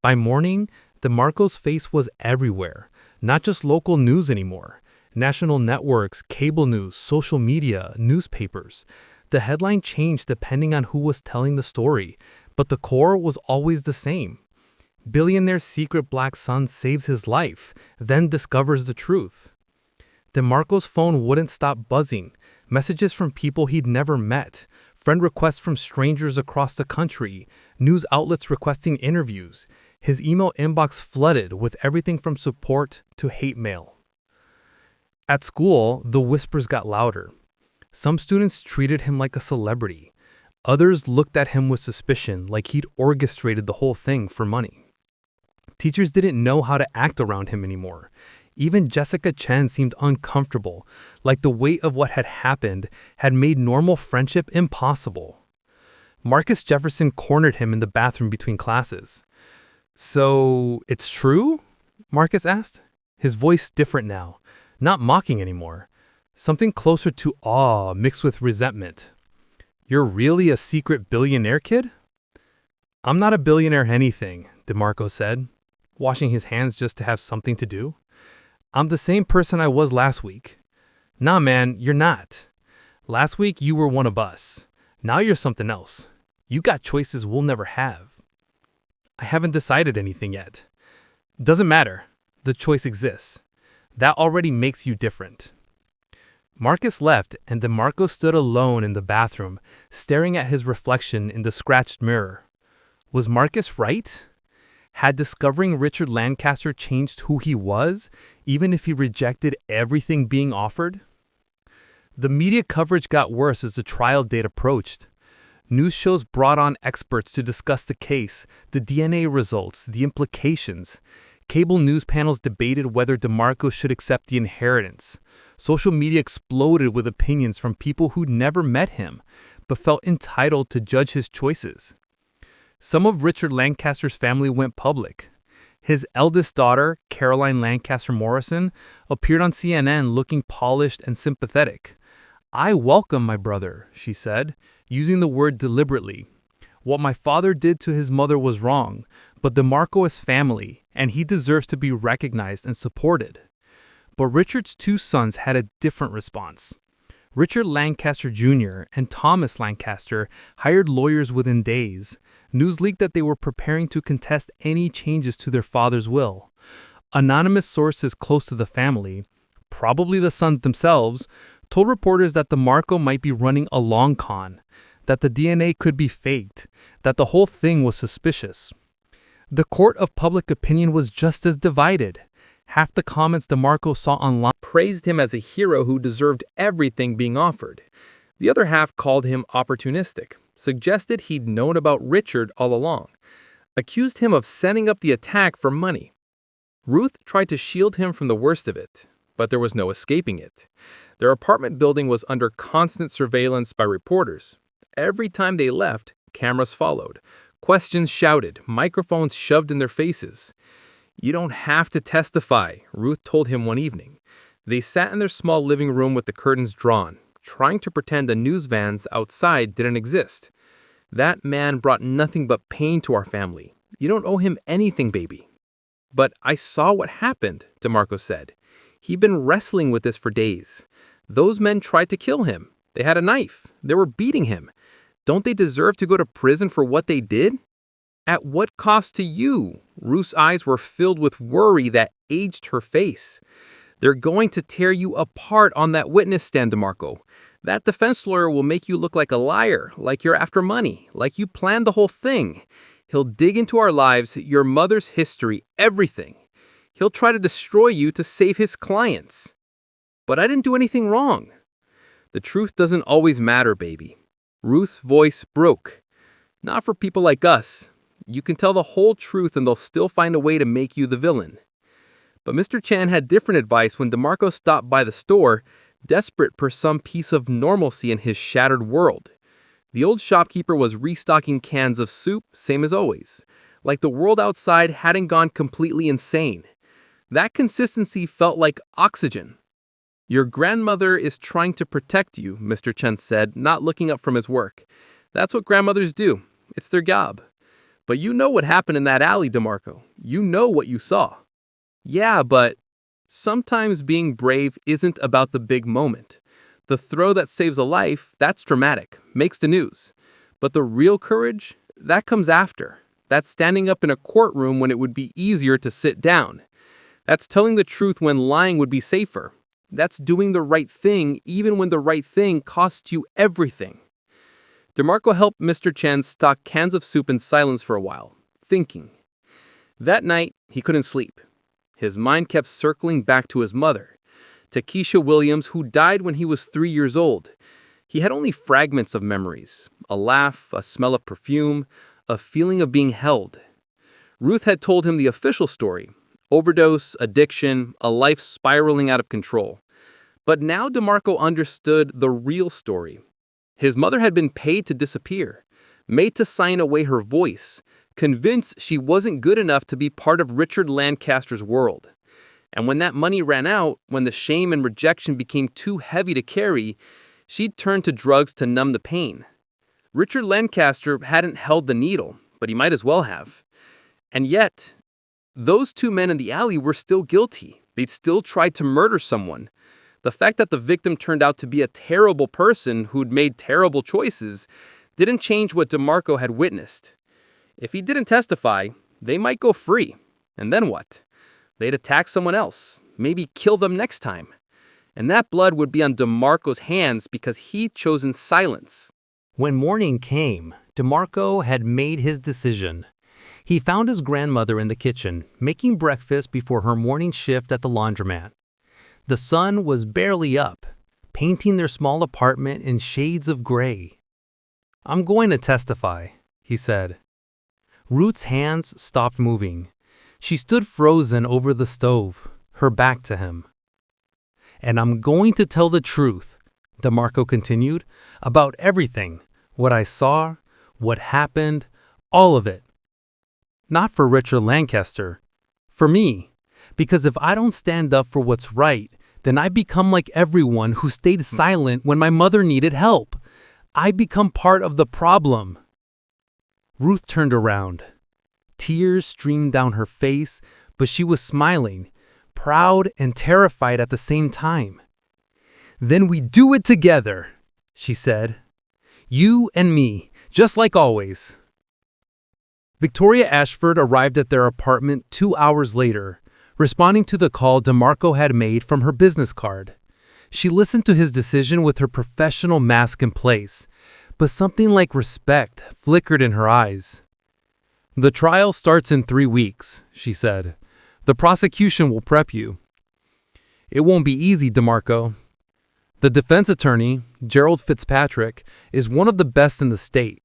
By morning, DeMarco's face was everywhere, not just local news anymore. National networks, cable news, social media, newspapers. The headline changed depending on who was telling the story, but the core was always the same. Billionaire's secret black son saves his life, then discovers the truth. DeMarco's phone wouldn't stop buzzing. Messages from people he'd never met, friend requests from strangers across the country, news outlets requesting interviews. His email inbox flooded with everything from support to hate mail. At school, the whispers got louder. Some students treated him like a celebrity. Others looked at him with suspicion, like he'd orchestrated the whole thing for money. Teachers didn't know how to act around him anymore. Even Jessica Chen seemed uncomfortable, like the weight of what had happened had made normal friendship impossible. Marcus Jefferson cornered him in the bathroom between classes. "So, it's true?" Marcus asked. His voice different now, not mocking anymore. Something closer to awe mixed with resentment. "You're really a secret billionaire kid?" "I'm not a billionaire anything," DeMarco said, washing his hands just to have something to do. "I'm the same person I was last week." "Nah, man, you're not. Last week you were one of us. Now you're something else. You got choices we'll never have." "I haven't decided anything yet." "Doesn't matter. The choice exists. That already makes you different." Marcus left, and DeMarco stood alone in the bathroom, staring at his reflection in the scratched mirror. Was Marcus right? Had discovering Richard Lancaster changed who he was, even if he rejected everything being offered? The media coverage got worse as the trial date approached. News shows brought on experts to discuss the case, the DNA results, the implications. Cable news panels debated whether DeMarco should accept the inheritance. Social media exploded with opinions from people who'd never met him, but felt entitled to judge his choices. Some of Richard Lancaster's family went public. His eldest daughter, Caroline Lancaster Morrison, appeared on CNN looking polished and sympathetic. "I welcome my brother," she said, using the word deliberately. "What my father did to his mother was wrong, but DeMarco is family, and he deserves to be recognized and supported." But Richard's two sons had a different response. Richard Lancaster Jr. and Thomas Lancaster hired lawyers within days. News leaked that they were preparing to contest any changes to their father's will. Anonymous sources close to the family, probably the sons themselves, told reporters that DeMarco might be running a long con, that the DNA could be faked, that the whole thing was suspicious. The court of public opinion was just as divided. Half the comments DeMarco saw online praised him as a hero who deserved everything being offered. The other half called him opportunistic, suggested he'd known about Richard all along, accused him of setting up the attack for money. Ruth tried to shield him from the worst of it, but there was no escaping it. Their apartment building was under constant surveillance by reporters. Every time they left, cameras followed, questions shouted, microphones shoved in their faces. "You don't have to testify," Ruth told him one evening. They sat in their small living room with the curtains drawn, trying to pretend the news vans outside didn't exist. "That man brought nothing but pain to our family. You don't owe him anything, baby." "But I saw what happened," DeMarco said. "He'd been wrestling with this for days. Those men tried to kill him. They had a knife. They were beating him. Don't they deserve to go to prison for what they did?" "At what cost to you?" Ruth's eyes were filled with worry that aged her face. "They're going to tear you apart on that witness stand, DeMarco. That defense lawyer will make you look like a liar, like you're after money, like you planned the whole thing. He'll dig into our lives, your mother's history, everything. He'll try to destroy you to save his clients." "But I didn't do anything wrong." "The truth doesn't always matter, baby." Ruth's voice broke. "Not for people like us. You can tell the whole truth and they'll still find a way to make you the villain." But Mr. Chan had different advice when DeMarco stopped by the store, desperate for some piece of normalcy in his shattered world. The old shopkeeper was restocking cans of soup, same as always, like the world outside hadn't gone completely insane. That consistency felt like oxygen. "Your grandmother is trying to protect you," Mr. Chen said, not looking up from his work. "That's what grandmothers do. It's their job. But you know what happened in that alley, DeMarco. You know what you saw." "Yeah, but sometimes being brave isn't about the big moment. The throw that saves a life, that's dramatic, makes the news. But the real courage, that comes after. That's standing up in a courtroom when it would be easier to sit down. That's telling the truth when lying would be safer. That's doing the right thing even when the right thing costs you everything. DeMarco helped Mr. Chen stock cans of soup in silence for a while, thinking. That night, he couldn't sleep. His mind kept circling back to his mother, Takesha Williams, who died when he was 3 years old. He had only fragments of memories, a laugh, a smell of perfume, a feeling of being held. Ruth had told him the official story, overdose, addiction, a life spiraling out of control. But now DeMarco understood the real story. His mother had been paid to disappear, made to sign away her voice, convinced she wasn't good enough to be part of Richard Lancaster's world. And when that money ran out, when the shame and rejection became too heavy to carry, she'd turned to drugs to numb the pain. Richard Lancaster hadn't held the needle, but he might as well have. And yet, those two men in the alley were still guilty. They'd still tried to murder someone. The fact that the victim turned out to be a terrible person who'd made terrible choices didn't change what DeMarco had witnessed. If he didn't testify, they might go free. And then what? They'd attack someone else, maybe kill them next time. And that blood would be on DeMarco's hands because he'd chosen silence. When morning came, DeMarco had made his decision. He found his grandmother in the kitchen, making breakfast before her morning shift at the laundromat. The sun was barely up, painting their small apartment in shades of gray. "I'm going to testify," he said. Ruth's hands stopped moving. She stood frozen over the stove, her back to him. "And I'm going to tell the truth," DeMarco continued, "about everything, what I saw, what happened, all of it. Not for Richard Lancaster, for me. Because if I don't stand up for what's right, then I become like everyone who stayed silent when my mother needed help. I become part of the problem." Ruth turned around. Tears streamed down her face, but she was smiling, proud and terrified at the same time. "Then we do it together," she said. "You and me, just like always." Victoria Ashford arrived at their apartment 2 hours later, responding to the call DeMarco had made from her business card. She listened to his decision with her professional mask in place, but something like respect flickered in her eyes. "The trial starts in 3 weeks," she said. "The prosecution will prep you." "It won't be easy, DeMarco. The defense attorney, Gerald Fitzpatrick, is one of the best in the state.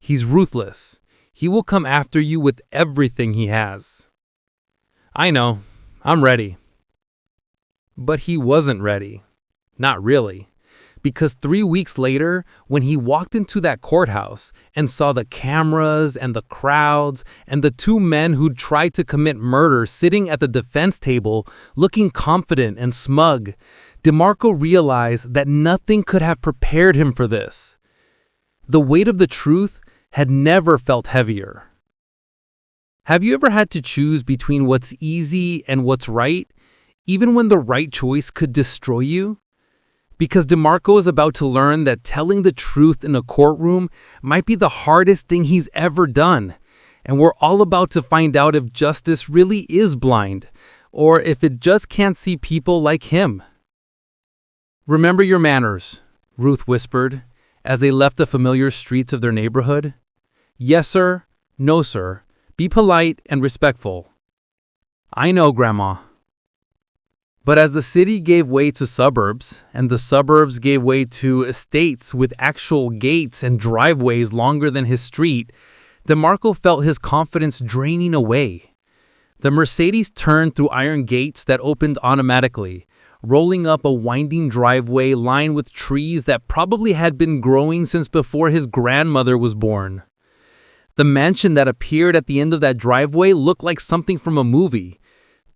He's ruthless. He will come after you with everything he has." "I know. I'm ready." But he wasn't ready. Not really. Because 3 weeks later, when he walked into that courthouse and saw the cameras and the crowds and the two men who'd tried to commit murder sitting at the defense table looking confident and smug, DeMarco realized that nothing could have prepared him for this. The weight of the truth had never felt heavier. Have you ever had to choose between what's easy and what's right, even when the right choice could destroy you? Because DeMarco is about to learn that telling the truth in a courtroom might be the hardest thing he's ever done. And we're all about to find out if justice really is blind, or if it just can't see people like him. "Remember your manners," Ruth whispered, as they left the familiar streets of their neighborhood. "Yes, sir. No, sir. Be polite and respectful." "I know, Grandma." But as the city gave way to suburbs, and the suburbs gave way to estates with actual gates and driveways longer than his street, DeMarco felt his confidence draining away. The Mercedes turned through iron gates that opened automatically, rolling up a winding driveway lined with trees that probably had been growing since before his grandmother was born. The mansion that appeared at the end of that driveway looked like something from a movie.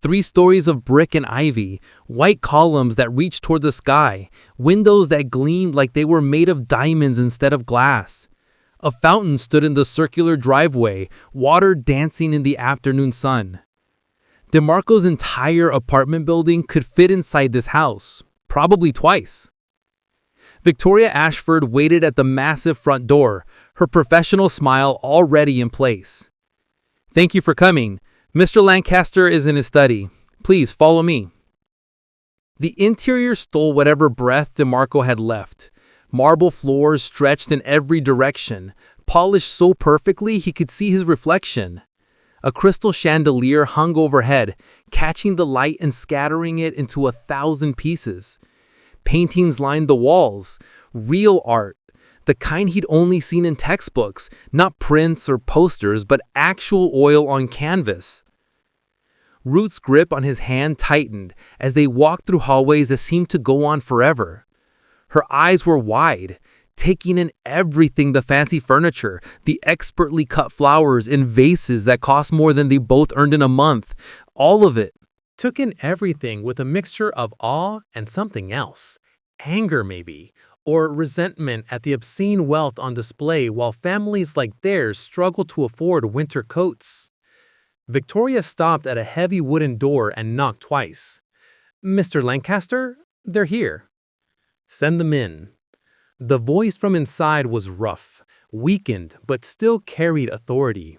3 stories of brick and ivy, white columns that reached toward the sky, windows that gleamed like they were made of diamonds instead of glass. A fountain stood in the circular driveway, water dancing in the afternoon sun. DeMarco's entire apartment building could fit inside this house, probably twice. Victoria Ashford waited at the massive front door, her professional smile already in place. "Thank you for coming. Mr. Lancaster is in his study. Please follow me." The interior stole whatever breath DeMarco had left. Marble floors stretched in every direction, polished so perfectly he could see his reflection. A crystal chandelier hung overhead, catching the light and scattering it into 1,000 pieces. Paintings lined the walls, real art, the kind he'd only seen in textbooks, not prints or posters, but actual oil on canvas. Ruth's grip on his hand tightened as they walked through hallways that seemed to go on forever. Her eyes were wide, taking in everything: the fancy furniture, the expertly cut flowers in vases that cost more than they both earned in a month. All of it. Took in everything with a mixture of awe and something else. Anger, maybe, or resentment at the obscene wealth on display while families like theirs struggle to afford winter coats. Victoria stopped at a heavy wooden door and knocked twice. "Mr. Lancaster, they're here." "Send them in." The voice from inside was rough, weakened, but still carried authority.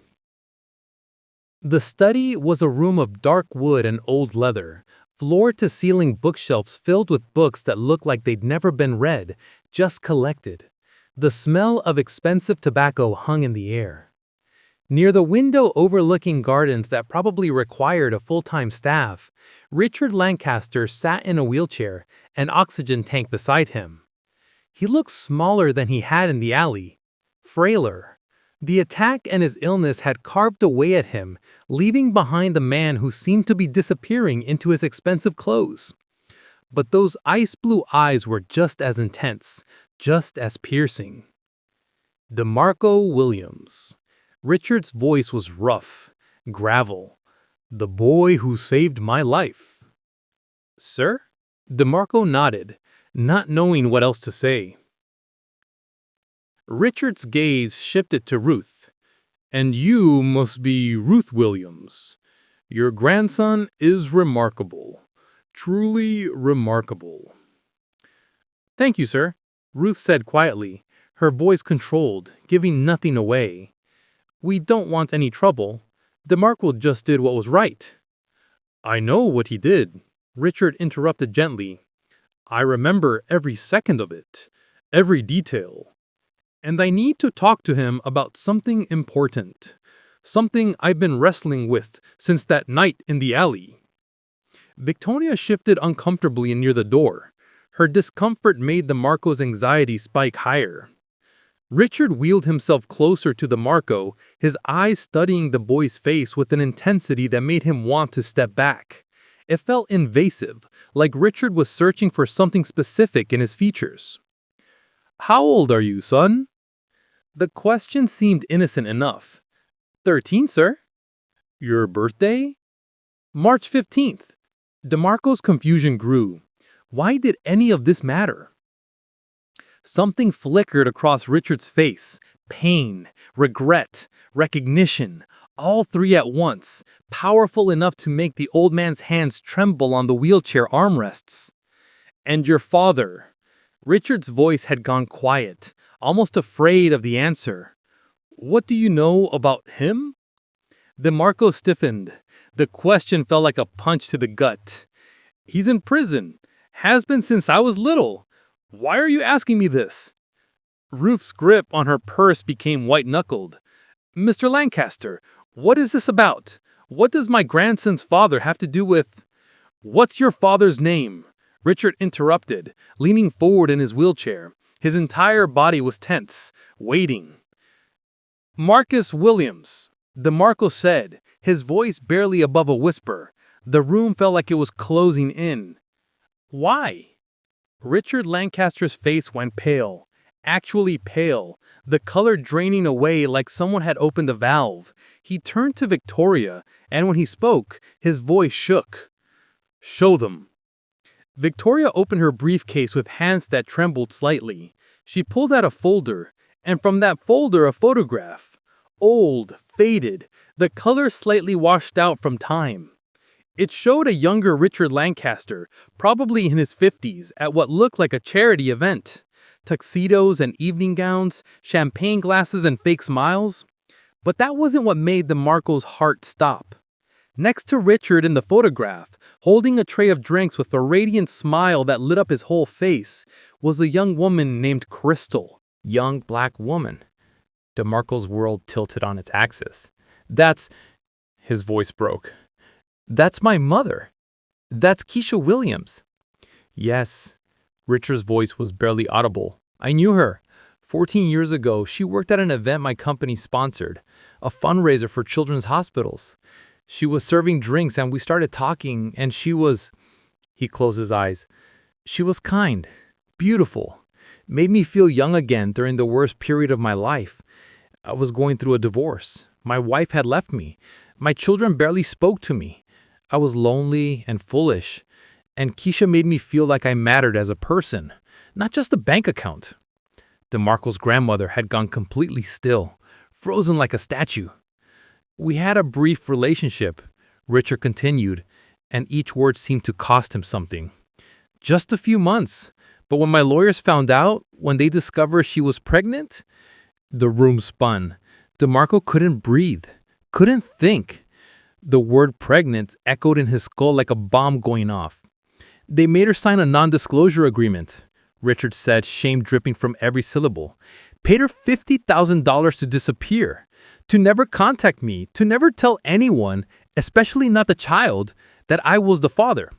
The study was a room of dark wood and old leather, floor-to-ceiling bookshelves filled with books that looked like they'd never been read, just collected. The smell of expensive tobacco hung in the air. Near the window overlooking gardens that probably required a full-time staff, Richard Lancaster sat in a wheelchair, an oxygen tank beside him. He looked smaller than he had in the alley, frailer. The attack and his illness had carved away at him, leaving behind the man who seemed to be disappearing into his expensive clothes. But those ice-blue eyes were just as intense, just as piercing. DeMarco Williams. Richard's voice was rough, gravel. "The boy who saved my life." "Sir?" DeMarco nodded, not knowing what else to say. Richard's gaze shifted to Ruth. "And you must be Ruth Williams. Your grandson is remarkable. Truly remarkable." "Thank you, sir," Ruth said quietly, her voice controlled, giving nothing away. "We don't want any trouble. DeMarco just did what was right." "I know what he did," Richard interrupted gently. "I remember every second of it, every detail. And I need to talk to him about something important, something I've been wrestling with since that night in the alley." Victoria shifted uncomfortably near the door. Her discomfort made DeMarco's anxiety spike higher. Richard wheeled himself closer to DeMarco, his eyes studying the boy's face with an intensity that made him want to step back. It felt invasive, like Richard was searching for something specific in his features. "How old are you, son?" The question seemed innocent enough. 13, sir." "Your birthday?" "March 15th. DeMarco's confusion grew. Why did any of this matter? Something flickered across Richard's face. Pain, regret, recognition, all three at once, powerful enough to make the old man's hands tremble on the wheelchair armrests. "And your father?" Richard's voice had gone quiet, almost afraid of the answer. "What do you know about him?" DeMarco stiffened. The question felt like a punch to the gut. "He's in prison. Has been since I was little. Why are you asking me this?" Ruth's grip on her purse became white-knuckled. "Mr. Lancaster, what is this about? What does my grandson's father have to do with—" "What's your father's name?" Richard interrupted, leaning forward in his wheelchair. His entire body was tense, waiting. "Marcus Williams," DeMarco said, his voice barely above a whisper. The room felt like it was closing in. "Why?" Richard Lancaster's face went pale, actually pale, the color draining away like someone had opened a valve. He turned to Victoria, and when he spoke, his voice shook. "Show them." Victoria opened her briefcase with hands that trembled slightly. She pulled out a folder, and from that folder a photograph. Old, faded, the color slightly washed out from time. It showed a younger Richard Lancaster, probably in his 50s, at what looked like a charity event. Tuxedos and evening gowns, champagne glasses and fake smiles. But that wasn't what made DeMarco's heart stop. Next to Richard in the photograph, holding a tray of drinks with a radiant smile that lit up his whole face, was a young woman named Crystal. Young black woman. DeMarco's world tilted on its axis. His voice broke. That's my mother. That's Keisha Williams. Yes. Richard's voice was barely audible. I knew her. 14 years ago, she worked at an event my company sponsored, a fundraiser for children's hospitals. She was serving drinks and we started talking, and he closed his eyes. She was kind, beautiful, made me feel young again during the worst period of my life. I was going through a divorce. My wife had left me. My children barely spoke to me. I was lonely and foolish, and Keisha made me feel like I mattered as a person, not just a bank account. DeMarco's grandmother had gone completely still, frozen like a statue. We had a brief relationship, Richard continued, and each word seemed to cost him something. Just a few months, but when my lawyers found out, when they discovered she was pregnant, the room spun. DeMarco couldn't breathe, couldn't think. The word pregnant echoed in his skull like a bomb going off. They made her sign a non-disclosure agreement, Richard said, shame dripping from every syllable. Paid her $50,000 to disappear, to never contact me, to never tell anyone, especially not the child, that I was the father.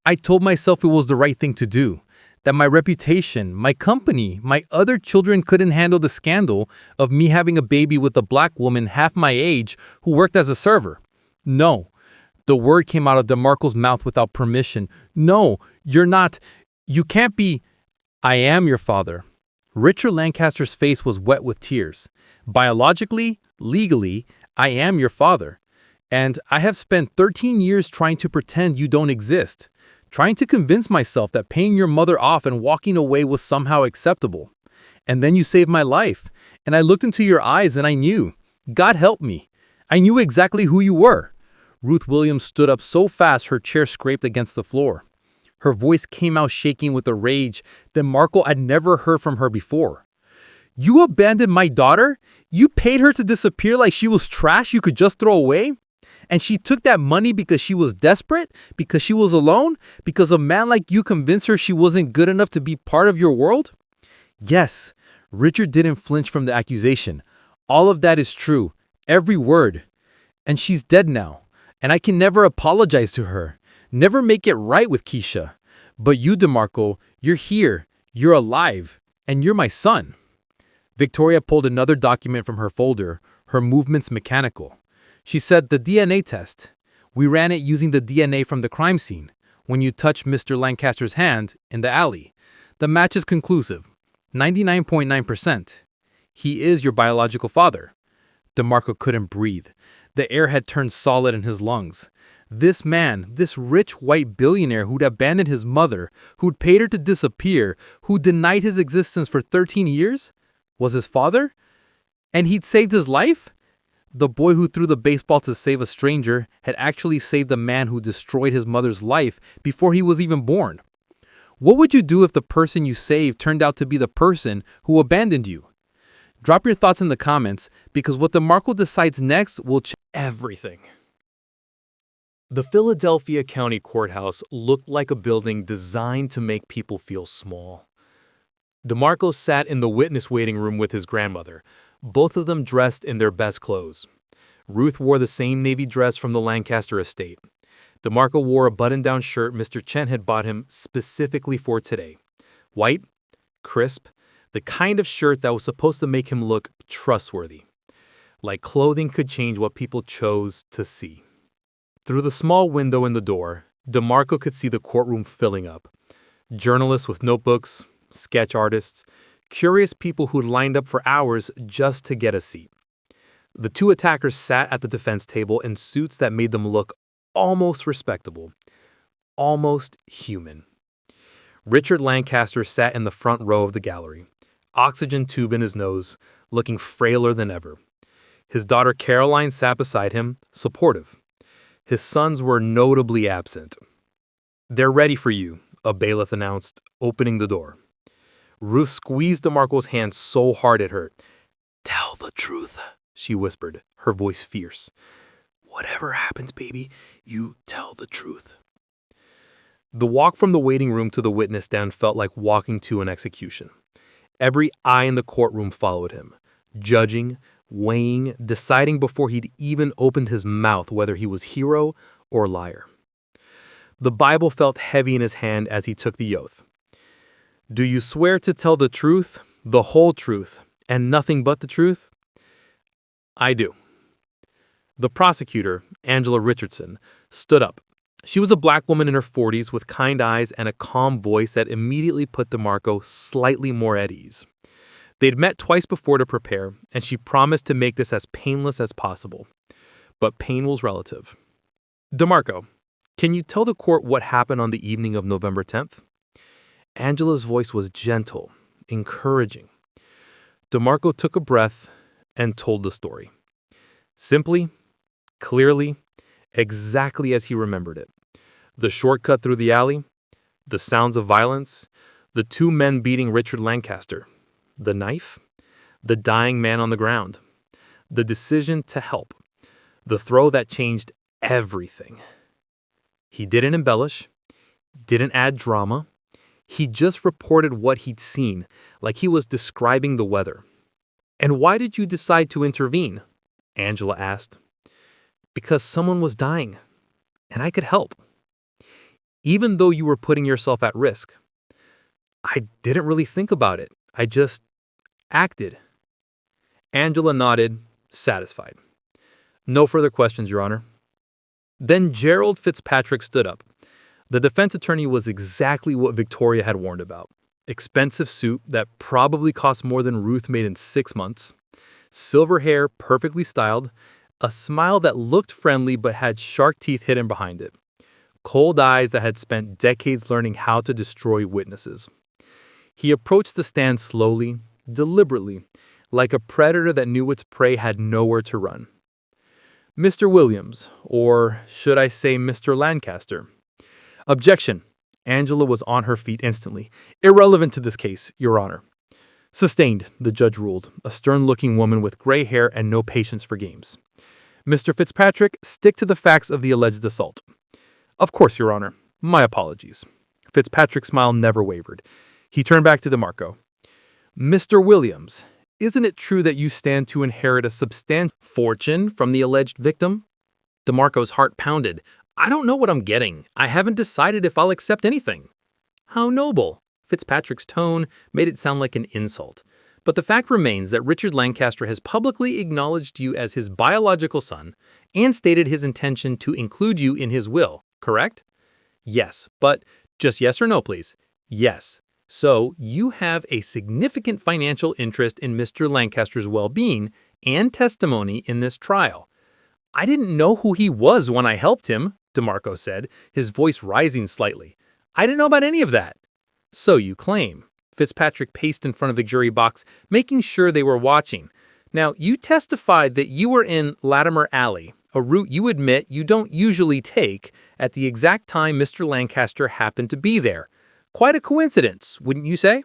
I told myself it was the right thing to do, that my reputation, my company, my other children couldn't handle the scandal of me having a baby with a black woman half my age who worked as a server. No. The word came out of DeMarco's mouth without permission. No, you can't be. I am your father. Richard Lancaster's face was wet with tears. Biologically, legally, I am your father. And I have spent 13 years trying to pretend you don't exist, trying to convince myself that paying your mother off and walking away was somehow acceptable. And then you saved my life, and I looked into your eyes and I knew. God help me. I knew exactly who you were. Ruth Williams stood up so fast her chair scraped against the floor. Her voice came out shaking with a rage that DeMarco had never heard from her before. You abandoned my daughter? You paid her to disappear like she was trash you could just throw away? And she took that money because she was desperate? Because she was alone? Because a man like you convinced her she wasn't good enough to be part of your world? Yes, Richard didn't flinch from the accusation. All of that is true. Every word. And she's dead now. And I can never apologize to her. Never make it right with Keisha. But you, DeMarco, you're here. You're alive. And you're my son. Victoria pulled another document from her folder, her movements mechanical. She said, the DNA test. We ran it using the DNA from the crime scene, when you touched Mr. Lancaster's hand in the alley. The match is conclusive. 99.9%. He is your biological father. DeMarco couldn't breathe. The air had turned solid in his lungs. This man, this rich white billionaire who'd abandoned his mother, who'd paid her to disappear, who denied his existence for 13 years, was his father? And he'd saved his life? The boy who threw the baseball to save a stranger had actually saved the man who destroyed his mother's life before he was even born. What would you do if the person you saved turned out to be the person who abandoned you? Drop your thoughts in the comments, because what DeMarco decides next will change everything. The Philadelphia County Courthouse looked like a building designed to make people feel small. DeMarco sat in the witness waiting room with his grandmother, both of them dressed in their best clothes. Ruth wore the same navy dress from the Lancaster estate. DeMarco wore a button-down shirt Mr. Chen had bought him specifically for today. White, crisp, the kind of shirt that was supposed to make him look trustworthy. Like clothing could change what people chose to see. Through the small window in the door, DeMarco could see the courtroom filling up. Journalists with notebooks, sketch artists, curious people who'd lined up for hours just to get a seat. The two attackers sat at the defense table in suits that made them look almost respectable, almost human. Richard Lancaster sat in the front row of the gallery, oxygen tube in his nose, looking frailer than ever. His daughter Caroline sat beside him, supportive. His sons were notably absent. They're ready for you, a bailiff announced, opening the door. Ruth squeezed DeMarco's hand so hard it hurt. Tell the truth, she whispered, her voice fierce. Whatever happens, baby, you tell the truth. The walk from the waiting room to the witness stand felt like walking to an execution. Every eye in the courtroom followed him, judging, weighing, deciding before he'd even opened his mouth whether he was hero or liar. The Bible felt heavy in his hand as he took the oath. Do you swear to tell the truth, the whole truth, and nothing but the truth? I do. The prosecutor, Angela Richardson, stood up. She was a black woman in her 40s with kind eyes and a calm voice that immediately put DeMarco slightly more at ease. They'd met twice before to prepare, and she promised to make this as painless as possible. But pain was relative. DeMarco, can you tell the court what happened on the evening of November 10th? Angela's voice was gentle, encouraging. DeMarco took a breath and told the story. Simply, clearly, exactly as he remembered it. The shortcut through the alley, the sounds of violence, the two men beating Richard Lancaster, the knife, the dying man on the ground, the decision to help, the throw that changed everything. He didn't embellish, didn't add drama. He just reported what he'd seen, like he was describing the weather. And why did you decide to intervene? Angela asked. Because someone was dying, and I could help. Even though you were putting yourself at risk. I didn't really think about it. I just acted. Angela nodded, satisfied. No further questions, Your Honor. Then Gerald Fitzpatrick stood up. The defense attorney was exactly what Victoria had warned about. Expensive suit that probably cost more than Ruth made in 6 months. Silver hair perfectly styled. A smile that looked friendly but had shark teeth hidden behind it. Cold eyes that had spent decades learning how to destroy witnesses. He approached the stand slowly, deliberately, like a predator that knew its prey had nowhere to run. Mr. Williams, or should I say Mr. Lancaster? Objection. Angela was on her feet instantly. Irrelevant to this case, Your Honor. Sustained, the judge ruled, a stern-looking woman with gray hair and no patience for games. Mr. Fitzpatrick, stick to the facts of the alleged assault. Of course, Your Honor. My apologies. Fitzpatrick's smile never wavered. He turned back to DeMarco. Mr. Williams, isn't it true that you stand to inherit a substantial fortune from the alleged victim? DeMarco's heart pounded. I don't know what I'm getting. I haven't decided if I'll accept anything. How noble. Fitzpatrick's tone made it sound like an insult. But the fact remains that Richard Lancaster has publicly acknowledged you as his biological son and stated his intention to include you in his will, correct? Yes, but just yes or no, please. Yes. So you have a significant financial interest in Mr. Lancaster's well-being and testimony in this trial. I didn't know who he was when I helped him, DeMarco said, his voice rising slightly. I didn't know about any of that. So you claim. Fitzpatrick paced in front of the jury box, making sure they were watching. Now, you testified that you were in Latimer Alley, a route you admit you don't usually take, at the exact time Mr. Lancaster happened to be there. Quite a coincidence, wouldn't you say?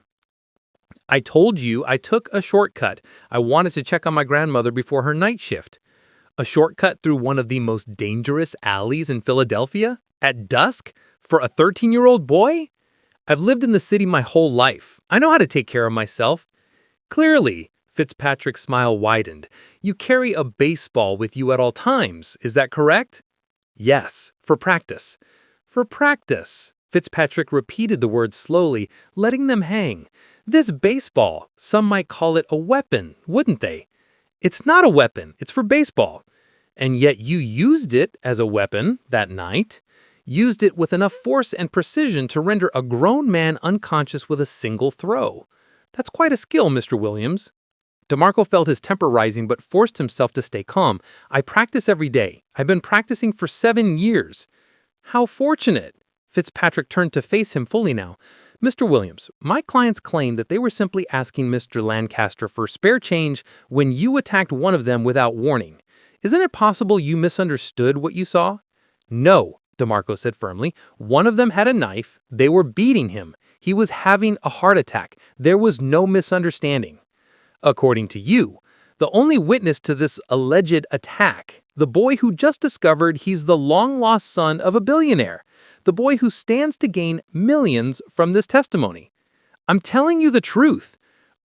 I told you I took a shortcut. I wanted to check on my grandmother before her night shift. A shortcut through one of the most dangerous alleys in Philadelphia? At dusk? For a 13-year-old boy? I've lived in the city my whole life. I know how to take care of myself. Clearly, Fitzpatrick's smile widened. You carry a baseball with you at all times, is that correct? Yes, for practice. For practice. Fitzpatrick repeated the words slowly, letting them hang. This baseball, some might call it a weapon, wouldn't they? It's not a weapon, it's for baseball. And yet you used it as a weapon that night. Used it with enough force and precision to render a grown man unconscious with a single throw. That's quite a skill, Mr. Williams. DeMarco felt his temper rising but forced himself to stay calm. I practice every day. I've been practicing for 7 years. How fortunate. Fitzpatrick turned to face him fully now. Mr. Williams, my clients claim that they were simply asking Mr. Lancaster for spare change when you attacked one of them without warning. Isn't it possible you misunderstood what you saw? No, DeMarco said firmly. One of them had a knife. They were beating him. He was having a heart attack. There was no misunderstanding. According to you. the only witness to this alleged attack, the boy who just discovered he's the long-lost son of a billionaire, the boy who stands to gain millions from this testimony. I'm telling you the truth.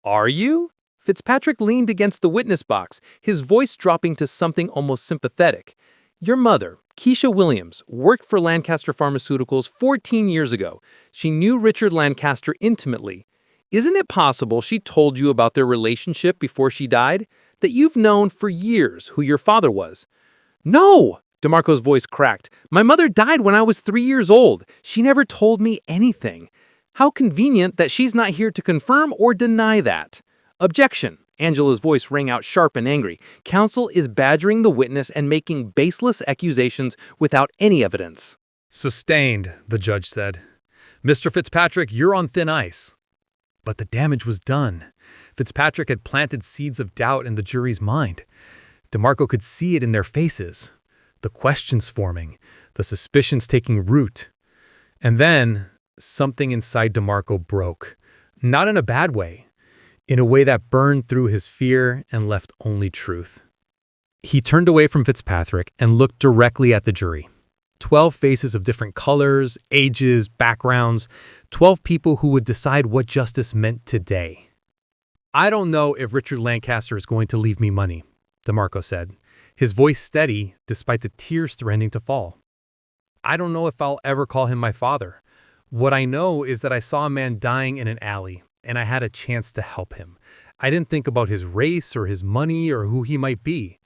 Are you? Fitzpatrick leaned against the witness box, his voice dropping to something almost sympathetic. Your mother, Keisha Williams, worked for Lancaster Pharmaceuticals 14 years ago. She knew Richard Lancaster intimately. Isn't it possible she told you about their relationship before she died? That you've known for years who your father was? No! DeMarco's voice cracked. My mother died when I was 3 years old. She never told me anything. How convenient that she's not here to confirm or deny that. Objection. Angela's voice rang out sharp and angry. Counsel is badgering the witness and making baseless accusations without any evidence. Sustained, the judge said. Mr. Fitzpatrick, you're on thin ice. But the damage was done. Fitzpatrick had planted seeds of doubt in the jury's mind. DeMarco could see it in their faces. The questions forming, the suspicions taking root. And then, something inside DeMarco broke. Not in a bad way. In a way that burned through his fear and left only truth. He turned away from Fitzpatrick and looked directly at the jury. 12 faces of different colors, ages, backgrounds, 12 people who would decide what justice meant today. I don't know if Richard Lancaster is going to leave me money, DeMarco said, his voice steady despite the tears threatening to fall. I don't know if I'll ever call him my father. What I know is that I saw a man dying in an alley, and I had a chance to help him. I didn't think about his race or his money or who he might be.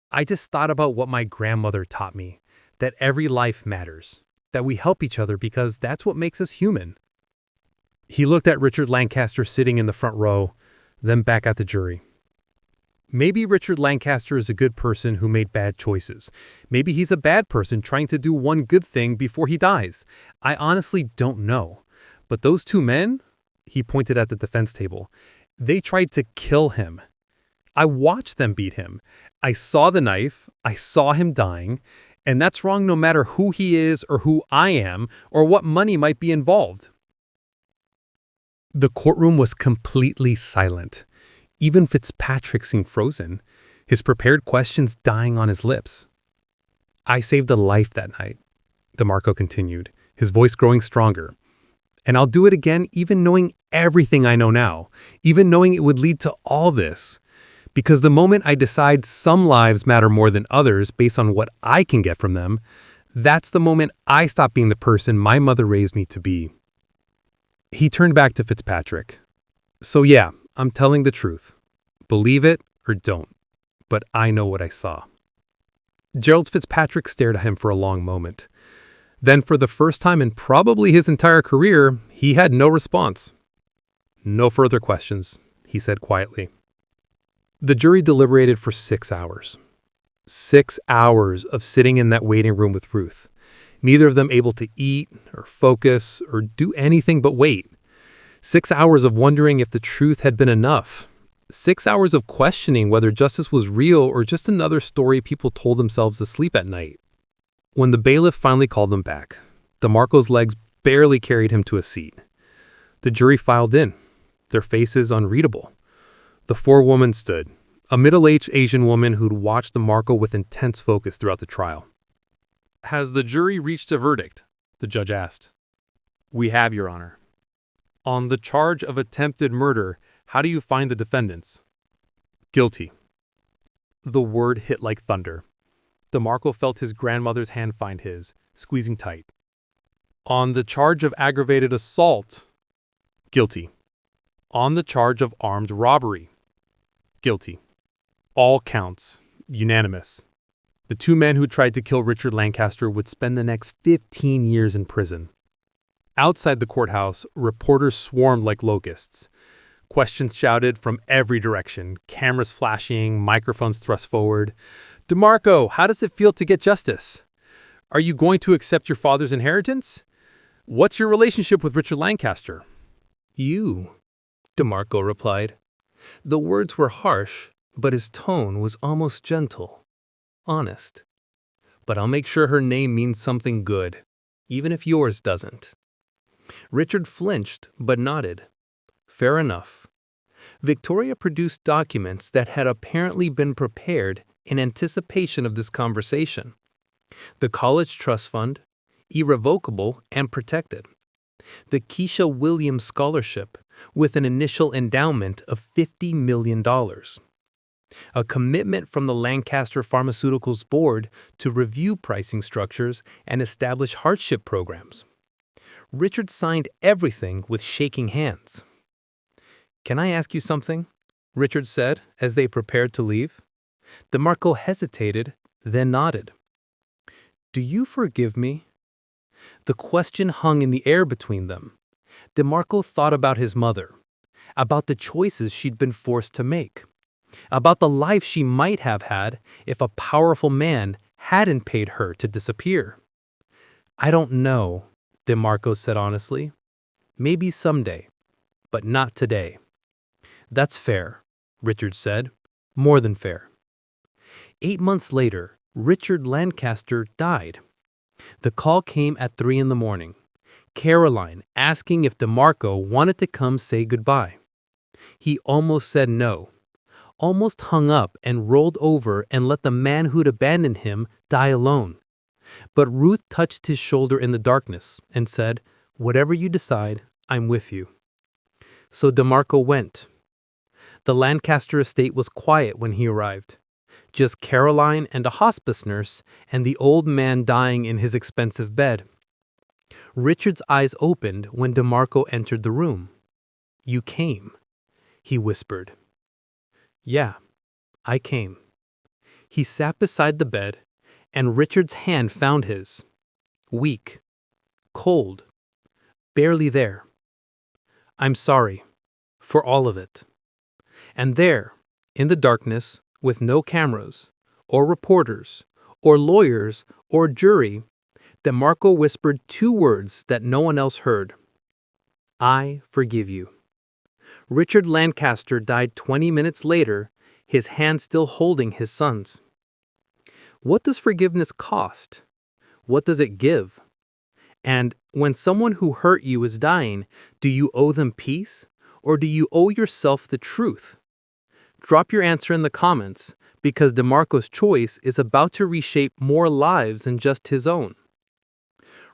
I just thought about what my grandmother taught me, that every life matters, that we help each other because that's what makes us human. He looked at Richard Lancaster sitting in the front row, then back at the jury. Maybe Richard Lancaster is a good person who made bad choices. Maybe he's a bad person trying to do one good thing before he dies. I honestly don't know. But those two men, he pointed at the defense table, they tried to kill him. I watched them beat him. I saw the knife. I saw him dying. And that's wrong no matter who he is or who I am or what money might be involved. The courtroom was completely silent. Even Fitzpatrick seemed frozen, his prepared questions dying on his lips. I saved a life that night, DeMarco continued, his voice growing stronger. And I'll do it again even knowing everything I know now, even knowing it would lead to all this. Because the moment I decide some lives matter more than others based on what I can get from them, that's the moment I stop being the person my mother raised me to be. He turned back to Fitzpatrick. So yeah, I'm telling the truth. Believe it or don't, but I know what I saw. Gerald Fitzpatrick stared at him for a long moment. Then for the first time in probably his entire career, he had no response. No further questions, he said quietly. The jury deliberated for 6 hours. 6 hours of sitting in that waiting room with Ruth, neither of them able to eat or focus or do anything but wait. 6 hours of wondering if the truth had been enough. 6 hours of questioning whether justice was real or just another story people told themselves to sleep at night. When the bailiff finally called them back, DeMarco's legs barely carried him to a seat. The jury filed in, their faces unreadable. The forewoman stood, a middle-aged Asian woman who'd watched DeMarco with intense focus throughout the trial. Has the jury reached a verdict? The judge asked. We have, Your Honor. On the charge of attempted murder, how do you find the defendants? Guilty. The word hit like thunder. DeMarco felt his grandmother's hand find his, squeezing tight. On the charge of aggravated assault, guilty. On the charge of armed robbery, guilty. All counts, unanimous. The two men who tried to kill Richard Lancaster would spend the next 15 years in prison. Outside the courthouse, reporters swarmed like locusts. Questions shouted from every direction, cameras flashing, microphones thrust forward. DeMarco, how does it feel to get justice? Are you going to accept your father's inheritance? What's your relationship with Richard Lancaster? You, DeMarco replied. The words were harsh, but his tone was almost gentle, honest. But I'll make sure her name means something good, even if yours doesn't. Richard flinched, but nodded. Fair enough. Victoria produced documents that had apparently been prepared in anticipation of this conversation. The college trust fund, irrevocable and protected. The Keisha Williams Scholarship, with an initial endowment of $50 million. A commitment from the Lancaster Pharmaceuticals Board to review pricing structures and establish hardship programs. Richard signed everything with shaking hands. "Can I ask you something?" Richard said as they prepared to leave. DeMarco hesitated, then nodded. "Do you forgive me?" The question hung in the air between them. DeMarco thought about his mother, about the choices she'd been forced to make, about the life she might have had if a powerful man hadn't paid her to disappear. "I don't know," DeMarco said honestly. "Maybe someday, but not today." "That's fair," Richard said. "More than fair." 8 months later, Richard Lancaster died. The call came at 3 in the morning. Caroline asking if DeMarco wanted to come say goodbye. He almost said no, almost hung up and rolled over and let the man who'd abandoned him die alone. But Ruth touched his shoulder in the darkness and said, "Whatever you decide, I'm with you." So DeMarco went. The Lancaster estate was quiet when he arrived. Just Caroline and a hospice nurse and the old man dying in his expensive bed. Richard's eyes opened when DeMarco entered the room. "You came," he whispered. "Yeah, I came." He sat beside the bed, and Richard's hand found his. Weak, cold, barely there. "I'm sorry, for all of it." And there, in the darkness, with no cameras, or reporters, or lawyers, or jury, DeMarco whispered 2 words that no one else heard. "I forgive you." Richard Lancaster died 20 minutes later, his hand still holding his son's. What does forgiveness cost? What does it give? And when someone who hurt you is dying, do you owe them peace, or do you owe yourself the truth? Drop your answer in the comments, because DeMarco's choice is about to reshape more lives than just his own.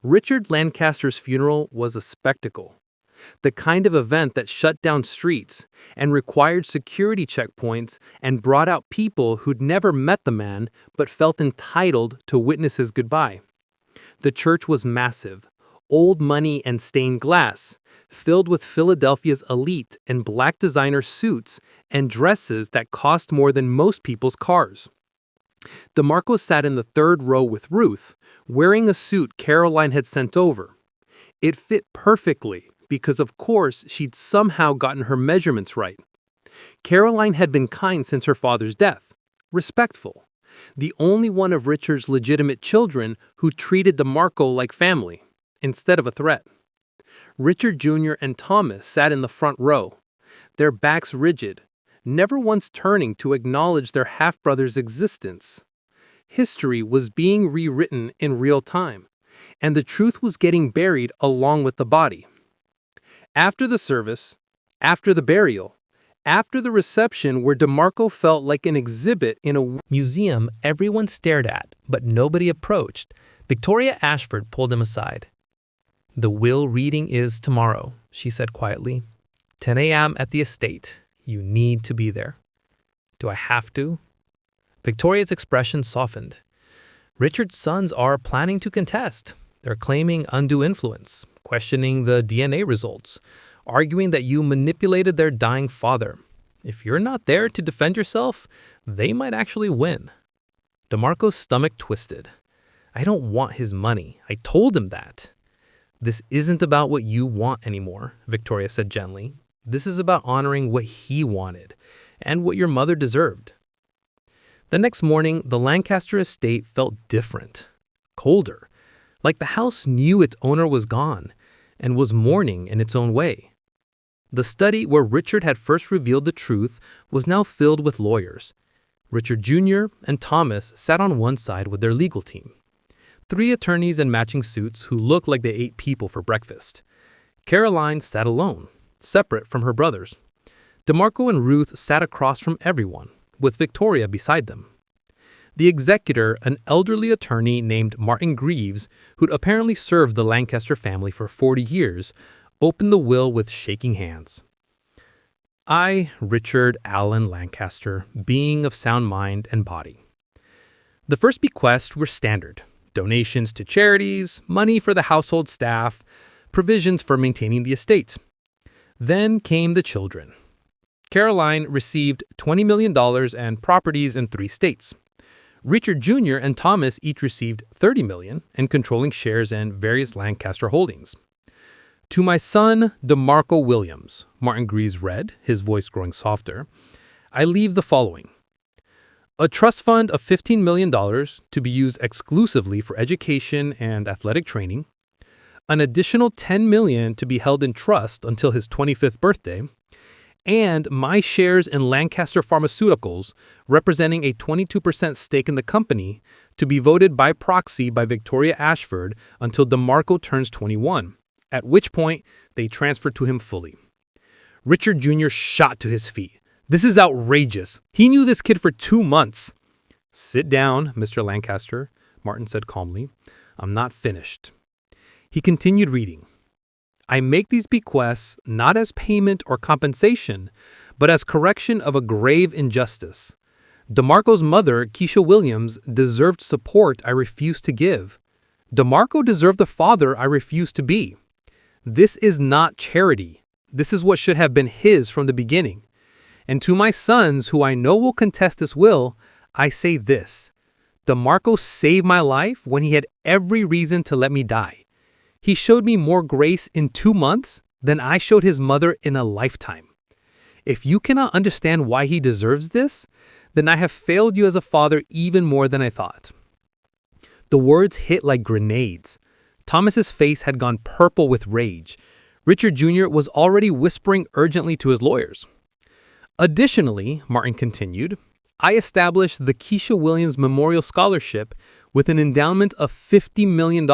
Richard Lancaster's funeral was a spectacle, the kind of event that shut down streets and required security checkpoints and brought out people who'd never met the man but felt entitled to witness his goodbye. The church was massive, old money and stained glass, filled with Philadelphia's elite in black designer suits and dresses that cost more than most people's cars. DeMarco sat in the 3rd row with Ruth, wearing a suit Caroline had sent over. It fit perfectly because, of course, she'd somehow gotten her measurements right. Caroline had been kind since her father's death, respectful, the only one of Richard's legitimate children who treated DeMarco like family, instead of a threat. Richard Jr. and Thomas sat in the front row, their backs rigid, never once turning to acknowledge their half-brother's existence. History was being rewritten in real time, and the truth was getting buried along with the body. After the service, after the burial, after the reception where DeMarco felt like an exhibit in a museum everyone stared at, but nobody approached, Victoria Ashford pulled him aside. "The will reading is tomorrow," she said quietly. 10 a.m. at the estate. You need to be there." "Do I have to?" Victoria's expression softened. "Richard's sons are planning to contest. They're claiming undue influence, questioning the DNA results, arguing that you manipulated their dying father. If you're not there to defend yourself, they might actually win." DeMarco's stomach twisted. "I don't want his money. I told him that." "This isn't about what you want anymore," Victoria said gently. "This is about honoring what he wanted and what your mother deserved." The next morning, the Lancaster estate felt different, colder, like the house knew its owner was gone and was mourning in its own way. The study where Richard had first revealed the truth was now filled with lawyers. Richard Jr. and Thomas sat on one side with their legal team. 3 attorneys in matching suits who looked like they ate people for breakfast. Caroline sat alone, separate from her brothers. DeMarco and Ruth sat across from everyone, with Victoria beside them. The executor, an elderly attorney named Martin Greaves, who'd apparently served the Lancaster family for 40 years, opened the will with shaking hands. I, Richard Allen Lancaster, being of sound mind and body. The first bequests were standard: donations to charities, money for the household staff, provisions for maintaining the estate. Then came the children. Caroline received $20 million and properties in 3 states. Richard Jr. and Thomas each received $30 million and controlling shares in various Lancaster holdings. To my son, DeMarco Williams, Martin Greaves read, his voice growing softer, I leave the following: a trust fund of $15 million to be used exclusively for education and athletic training, an additional $10 million to be held in trust until his 25th birthday, and my shares in Lancaster Pharmaceuticals, representing a 22% stake in the company, to be voted by proxy by Victoria Ashford until DeMarco turns 21, at which point they transfer to him fully. Richard Jr. shot to his feet. This is outrageous. He knew this kid for 2 months. Sit down, Mr. Lancaster, Martin said calmly. I'm not finished. He continued reading. I make these bequests not as payment or compensation, but as correction of a grave injustice. DeMarco's mother, Keisha Williams, deserved support I refused to give. DeMarco deserved the father I refused to be. This is not charity. This is what should have been his from the beginning. And to my sons, who I know will contest this will, I say this: DeMarco saved my life when he had every reason to let me die. He showed me more grace in 2 months than I showed his mother in a lifetime. If you cannot understand why he deserves this, then I have failed you as a father even more than I thought. The words hit like grenades. Thomas's face had gone purple with rage. Richard Jr. was already whispering urgently to his lawyers. Additionally, Martin continued, I established the Keisha Williams Memorial Scholarship with an endowment of $50 million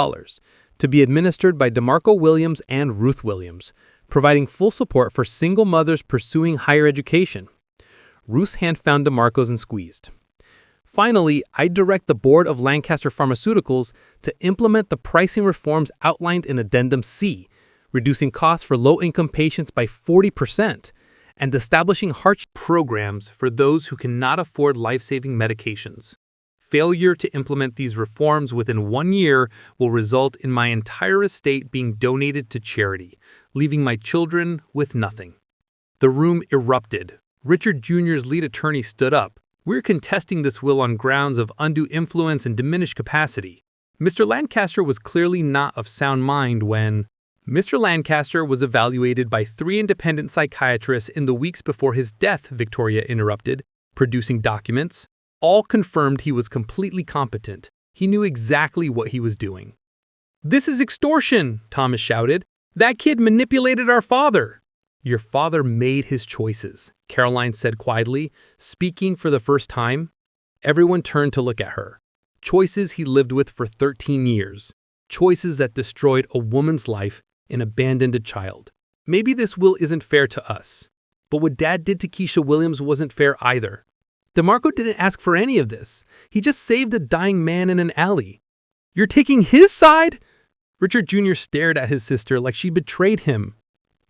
to be administered by DeMarco Williams and Ruth Williams, providing full support for single mothers pursuing higher education. Ruth's hand found DeMarco's and squeezed. Finally, I direct the board of Lancaster Pharmaceuticals to implement the pricing reforms outlined in Addendum C, reducing costs for low-income patients by 40%, and establishing heart programs for those who cannot afford life-saving medications. Failure to implement these reforms within 1 year will result in my entire estate being donated to charity, leaving my children with nothing. The room erupted. Richard Jr.'s lead attorney stood up. We're contesting this will on grounds of undue influence and diminished capacity. Mr. Lancaster was clearly not of sound mind when Mr. Lancaster was evaluated by 3 independent psychiatrists in the weeks before his death, Victoria interrupted, producing documents. All confirmed he was completely competent. He knew exactly what he was doing. This is extortion, Thomas shouted. That kid manipulated our father. Your father made his choices, Caroline said quietly, speaking for the first time. Everyone turned to look at her. Choices he lived with for 13 years. Choices that destroyed a woman's life and abandoned a child. Maybe this will isn't fair to us, but what Dad did to Keisha Williams wasn't fair either. DeMarco didn't ask for any of this. He just saved a dying man in an alley. You're taking his side? Richard Jr. stared at his sister like she betrayed him.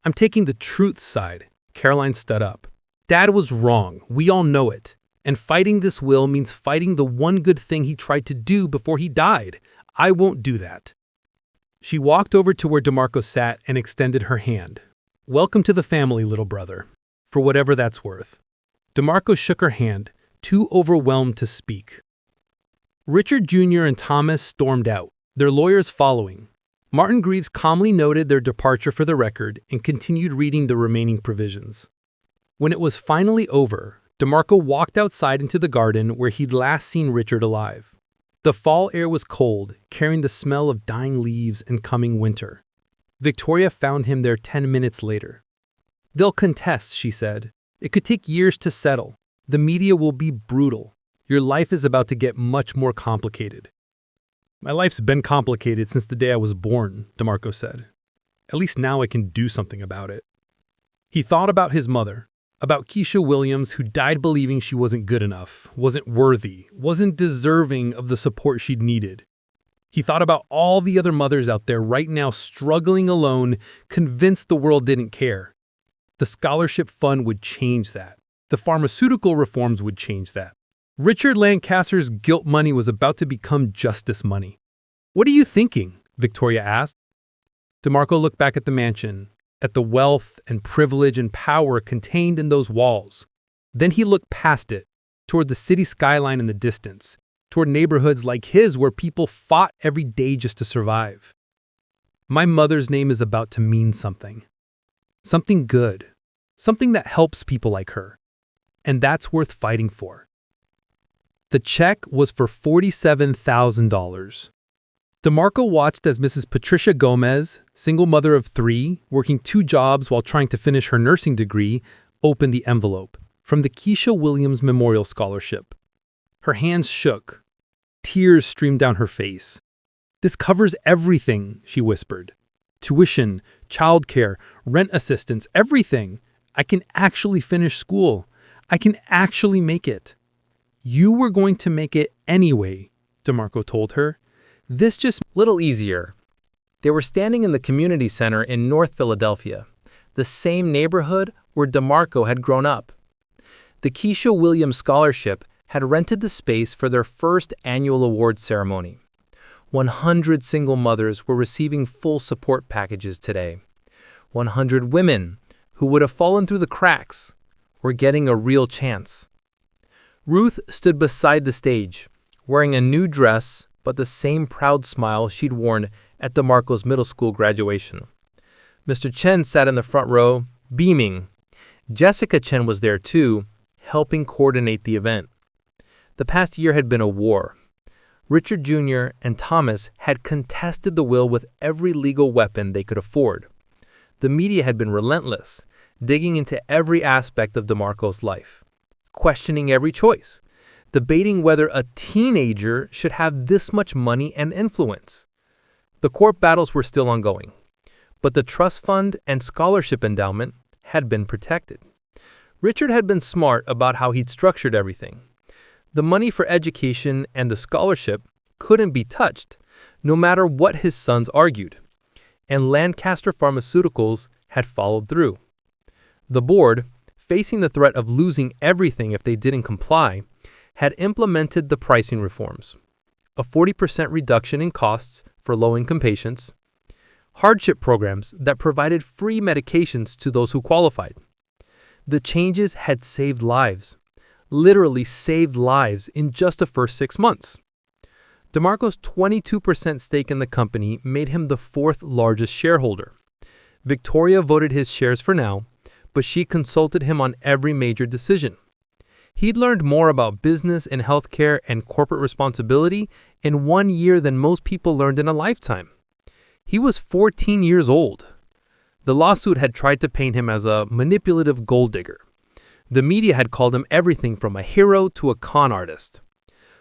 I'm taking the truth's side, Caroline stood up. Dad was wrong. We all know it. And fighting this will means fighting the one good thing he tried to do before he died. I won't do that. She walked over to where DeMarco sat and extended her hand. Welcome to the family, little brother, for whatever that's worth. DeMarco shook her hand, too overwhelmed to speak. Richard Jr. and Thomas stormed out, their lawyers following. Martin Greaves calmly noted their departure for the record and continued reading the remaining provisions. When it was finally over, DeMarco walked outside into the garden where he'd last seen Richard alive. The fall air was cold, carrying the smell of dying leaves and coming winter. Victoria found him there 10 minutes later. They'll contest, she said. It could take years to settle. The media will be brutal. Your life is about to get much more complicated. My life's been complicated since the day I was born, DeMarco said. At least now I can do something about it. He thought about his mother, about Keisha Williams, who died believing she wasn't good enough, wasn't worthy, wasn't deserving of the support she'd needed. He thought about all the other mothers out there right now struggling alone, convinced the world didn't care. The scholarship fund would change that. The pharmaceutical reforms would change that. Richard Lancaster's guilt money was about to become justice money. "What are you thinking?" Victoria asked. DeMarco looked back at the mansion, at the wealth and privilege and power contained in those walls. Then he looked past it, toward the city skyline in the distance, toward neighborhoods like his where people fought every day just to survive. "My mother's name is about to mean something. Something good. Something that helps people like her. And that's worth fighting for." The check was for $47,000. DeMarco watched as Mrs. Patricia Gomez, single mother of 3, working 2 jobs while trying to finish her nursing degree, opened the envelope from the Keisha Williams Memorial Scholarship. Her hands shook. Tears streamed down her face. "This covers everything," she whispered. "Tuition, childcare, rent assistance, everything. I can actually finish school. I can actually make it." "You were going to make it anyway," DeMarco told her. "This just Little easier. They were standing in the community center in North Philadelphia, the same neighborhood where DeMarco had grown up. The Keisha Williams Scholarship had rented the space for their first annual award ceremony. 100 single mothers were receiving full support packages today. 100 women who would have fallen through the cracks were getting a real chance. Ruth stood beside the stage, wearing a new dress but the same proud smile she'd worn at DeMarco's middle school graduation. Mr. Chen sat in the front row, beaming. Jessica Chen was there too, helping coordinate the event. The past year had been a war. Richard Jr. and Thomas had contested the will with every legal weapon they could afford. The media had been relentless, digging into every aspect of DeMarco's life, questioning every choice, debating whether a teenager should have this much money and influence. The court battles were still ongoing, but the trust fund and scholarship endowment had been protected. Richard had been smart about how he'd structured everything. The money for education and the scholarship couldn't be touched, no matter what his sons argued, and Lancaster Pharmaceuticals had followed through. The board, facing the threat of losing everything if they didn't comply, had implemented the pricing reforms, a 40% reduction in costs for low-income patients, hardship programs that provided free medications to those who qualified. The changes had saved lives, literally saved lives in just the first 6 months. DeMarco's 22% stake in the company made him the 4th largest shareholder. Victoria voted his shares for now, but she consulted him on every major decision. He'd learned more about business and healthcare and corporate responsibility in 1 year than most people learned in a lifetime. He was 14 years old. The lawsuit had tried to paint him as a manipulative gold digger. The media had called him everything from a hero to a con artist.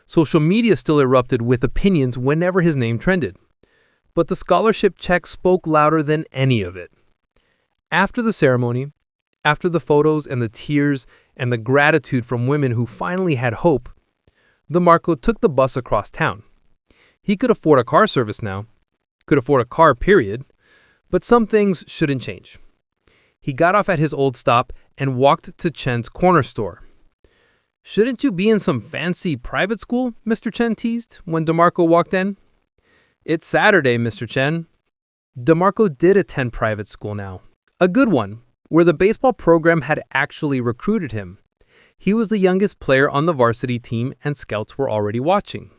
Social media still erupted with opinions whenever his name trended. But the scholarship check spoke louder than any of it. After the ceremony, after the photos and the tears and the gratitude from women who finally had hope, DeMarco took the bus across town. He could afford a car service now, could afford a car, period, but some things shouldn't change. He got off at his old stop and walked to Chen's corner store. "Shouldn't you be in some fancy private school?" Mr. Chen teased when DeMarco walked in. "It's Saturday, Mr. Chen." DeMarco did attend private school now, a good one, where the baseball program had actually recruited him. He was the youngest player on the varsity team and scouts were already watching.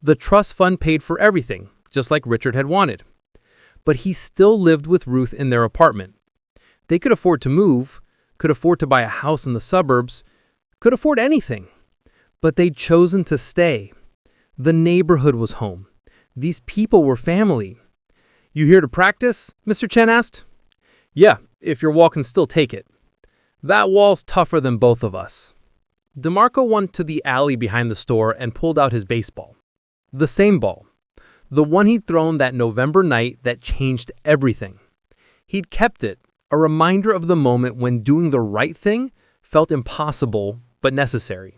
The trust fund paid for everything, just like Richard had wanted. But he still lived with Ruth in their apartment. They could afford to move, could afford to buy a house in the suburbs, could afford anything. But they'd chosen to stay. The neighborhood was home. These people were family. "You here to practice?" Mr. Chen asked. "Yeah, if your wall can still take it. That wall's tougher than both of us." DeMarco went to the alley behind the store and pulled out his baseball. The same ball. The one he'd thrown that November night that changed everything. He'd kept it, a reminder of the moment when doing the right thing felt impossible but necessary.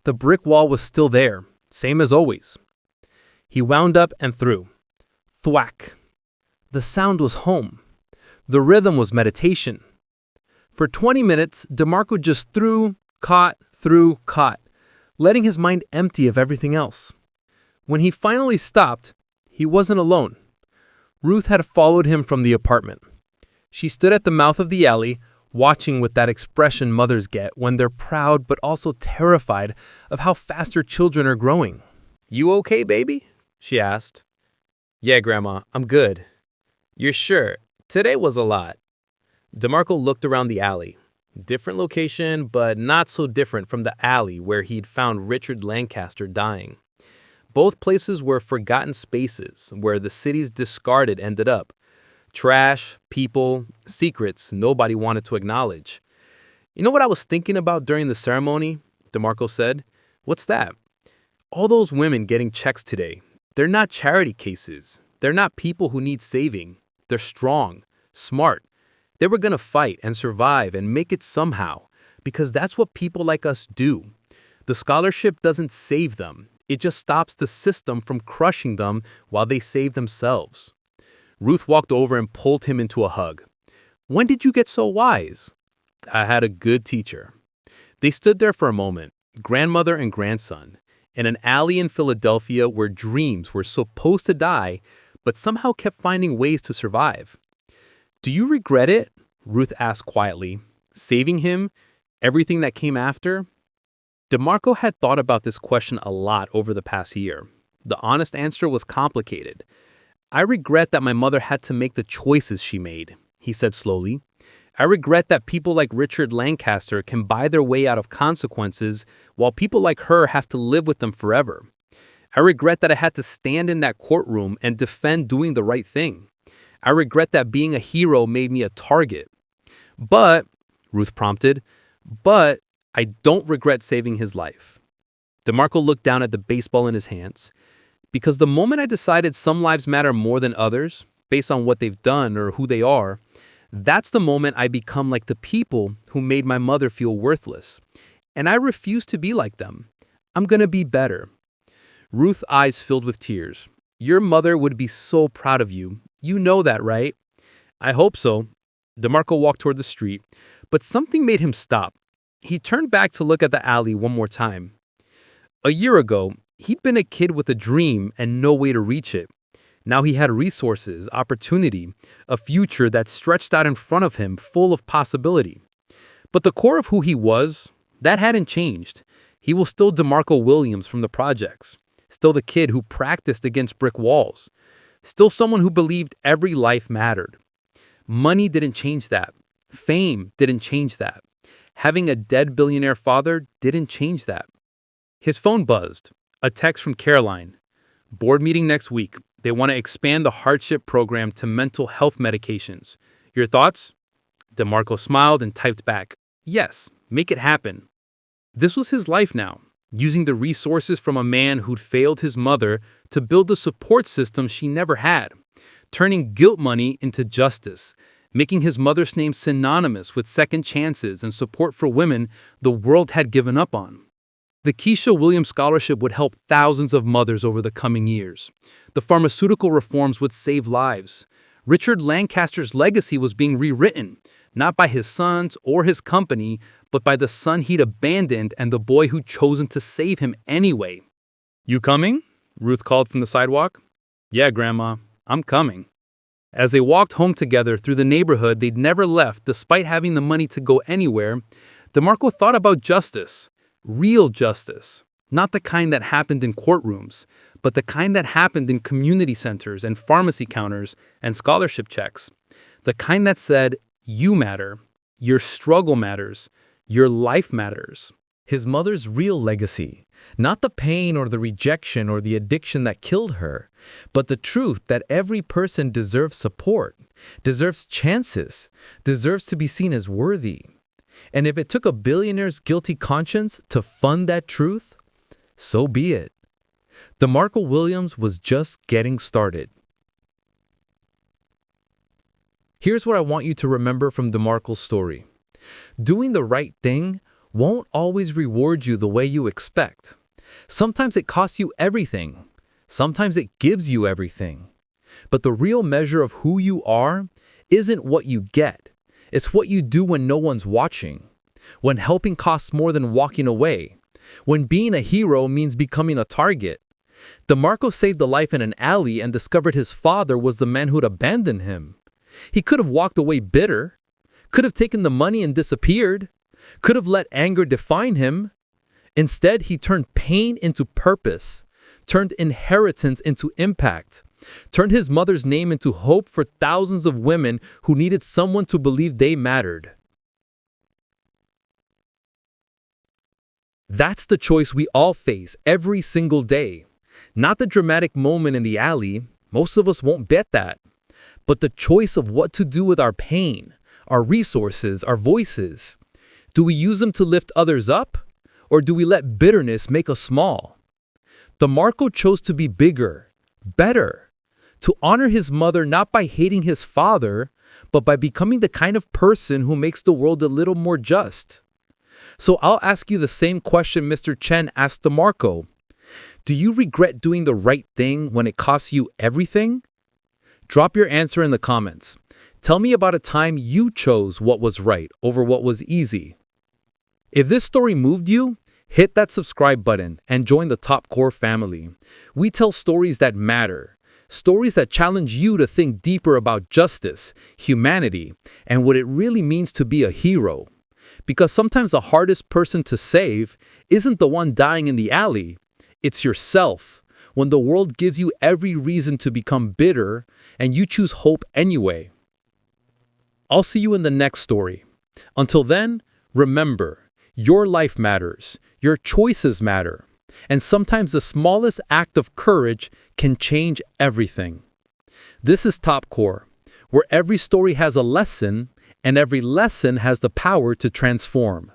The brick wall was still there, same as always. He wound up and threw. Thwack. The sound was home. The rhythm was meditation. For 20 minutes, DeMarco just threw, caught, letting his mind empty of everything else. When he finally stopped, he wasn't alone. Ruth had followed him from the apartment. She stood at the mouth of the alley, watching with that expression mothers get when they're proud but also terrified of how fast their children are growing. "You okay, baby?" she asked. "Yeah, Grandma, I'm good." "You're sure? Today was a lot." DeMarco looked around the alley. Different location, but not so different from the alley where he'd found Richard Lancaster dying. Both places were forgotten spaces where the city's discarded ended up. Trash, people, secrets nobody wanted to acknowledge. "You know what I was thinking about during the ceremony?" DeMarco said. "What's that?" "All those women getting checks today. They're not charity cases. They're not people who need saving. They're strong, smart. They were going to fight and survive and make it somehow, because that's what people like us do. The scholarship doesn't save them. It just stops the system from crushing them while they save themselves." Ruth walked over and pulled him into a hug. "When did you get so wise?" "I had a good teacher." They stood there for a moment, grandmother and grandson, in an alley in Philadelphia where dreams were supposed to die, but somehow kept finding ways to survive. "Do you regret it?" Ruth asked quietly. "Saving him? Everything that came after?" DeMarco had thought about this question a lot over the past year. The honest answer was complicated. "I regret that my mother had to make the choices she made," he said slowly. "I regret that people like Richard Lancaster can buy their way out of consequences while people like her have to live with them forever. I regret that I had to stand in that courtroom and defend doing the right thing. I regret that being a hero made me a target. But," Ruth prompted, "but I don't regret saving his life." DeMarco looked down at the baseball in his hands. "Because the moment I decided some lives matter more than others, based on what they've done or who they are, that's the moment I become like the people who made my mother feel worthless. And I refuse to be like them. I'm gonna be better." Ruth's eyes filled with tears. "Your mother would be so proud of you. You know that, right?" "I hope so." DeMarco walked toward the street, but something made him stop. He turned back to look at the alley one more time. A year ago, he'd been a kid with a dream and no way to reach it. Now he had resources, opportunity, a future that stretched out in front of him, full of possibility. But the core of who he was, that hadn't changed. He was still DeMarco Williams from the projects, still the kid who practiced against brick walls, still someone who believed every life mattered. Money didn't change that. Fame didn't change that. Having a dead billionaire father didn't change that. His phone buzzed. A text from Caroline. "Board meeting next week. They want to expand the hardship program to mental health medications. Your thoughts?" DeMarco smiled and typed back, "Yes, make it happen." This was his life now, using the resources from a man who'd failed his mother to build the support system she never had, turning guilt money into justice, making his mother's name synonymous with second chances and support for women the world had given up on. The Keisha Williams Scholarship would help thousands of mothers over the coming years. The pharmaceutical reforms would save lives. Richard Lancaster's legacy was being rewritten, not by his sons or his company, but by the son he'd abandoned and the boy who'd chosen to save him anyway. "You coming?" Ruth called from the sidewalk. "Yeah, Grandma, I'm coming." As they walked home together through the neighborhood they'd never left despite having the money to go anywhere, DeMarco thought about justice. Real justice. Not the kind that happened in courtrooms, but the kind that happened in community centers and pharmacy counters and scholarship checks. The kind that said, you matter, your struggle matters, your life matters. His mother's real legacy, not the pain or the rejection or the addiction that killed her, but the truth that every person deserves support, deserves chances, deserves to be seen as worthy. And if it took a billionaire's guilty conscience to fund that truth, so be it. DeMarco Williams was just getting started. Here's what I want you to remember from DeMarco's story. Doing the right thing won't always reward you the way you expect. Sometimes it costs you everything. Sometimes it gives you everything. But the real measure of who you are isn't what you get. It's what you do when no one's watching. When helping costs more than walking away. When being a hero means becoming a target. DeMarco saved a life in an alley and discovered his father was the man who'd abandoned him. He could have walked away bitter, could have taken the money and disappeared, could have let anger define him. Instead, he turned pain into purpose, turned inheritance into impact, turned his mother's name into hope for thousands of women who needed someone to believe they mattered. That's the choice we all face every single day. Not the dramatic moment in the alley, most of us won't bet that, but the choice of what to do with our pain, our resources, our voices. Do we use them to lift others up, or do we let bitterness make us small? DeMarco chose to be bigger, better, to honor his mother not by hating his father, but by becoming the kind of person who makes the world a little more just. So I'll ask you the same question Mr. Chen asked DeMarco. Do you regret doing the right thing when it costs you everything? Drop your answer in the comments. Tell me about a time you chose what was right over what was easy. If this story moved you, hit that subscribe button and join the Top Core family. We tell stories that matter, stories that challenge you to think deeper about justice, humanity, and what it really means to be a hero. Because sometimes the hardest person to save isn't the one dying in the alley, it's yourself, when the world gives you every reason to become bitter and you choose hope anyway. I'll see you in the next story. Until then, remember, your life matters, your choices matter, and sometimes the smallest act of courage can change everything. This is Top Core, where every story has a lesson and every lesson has the power to transform.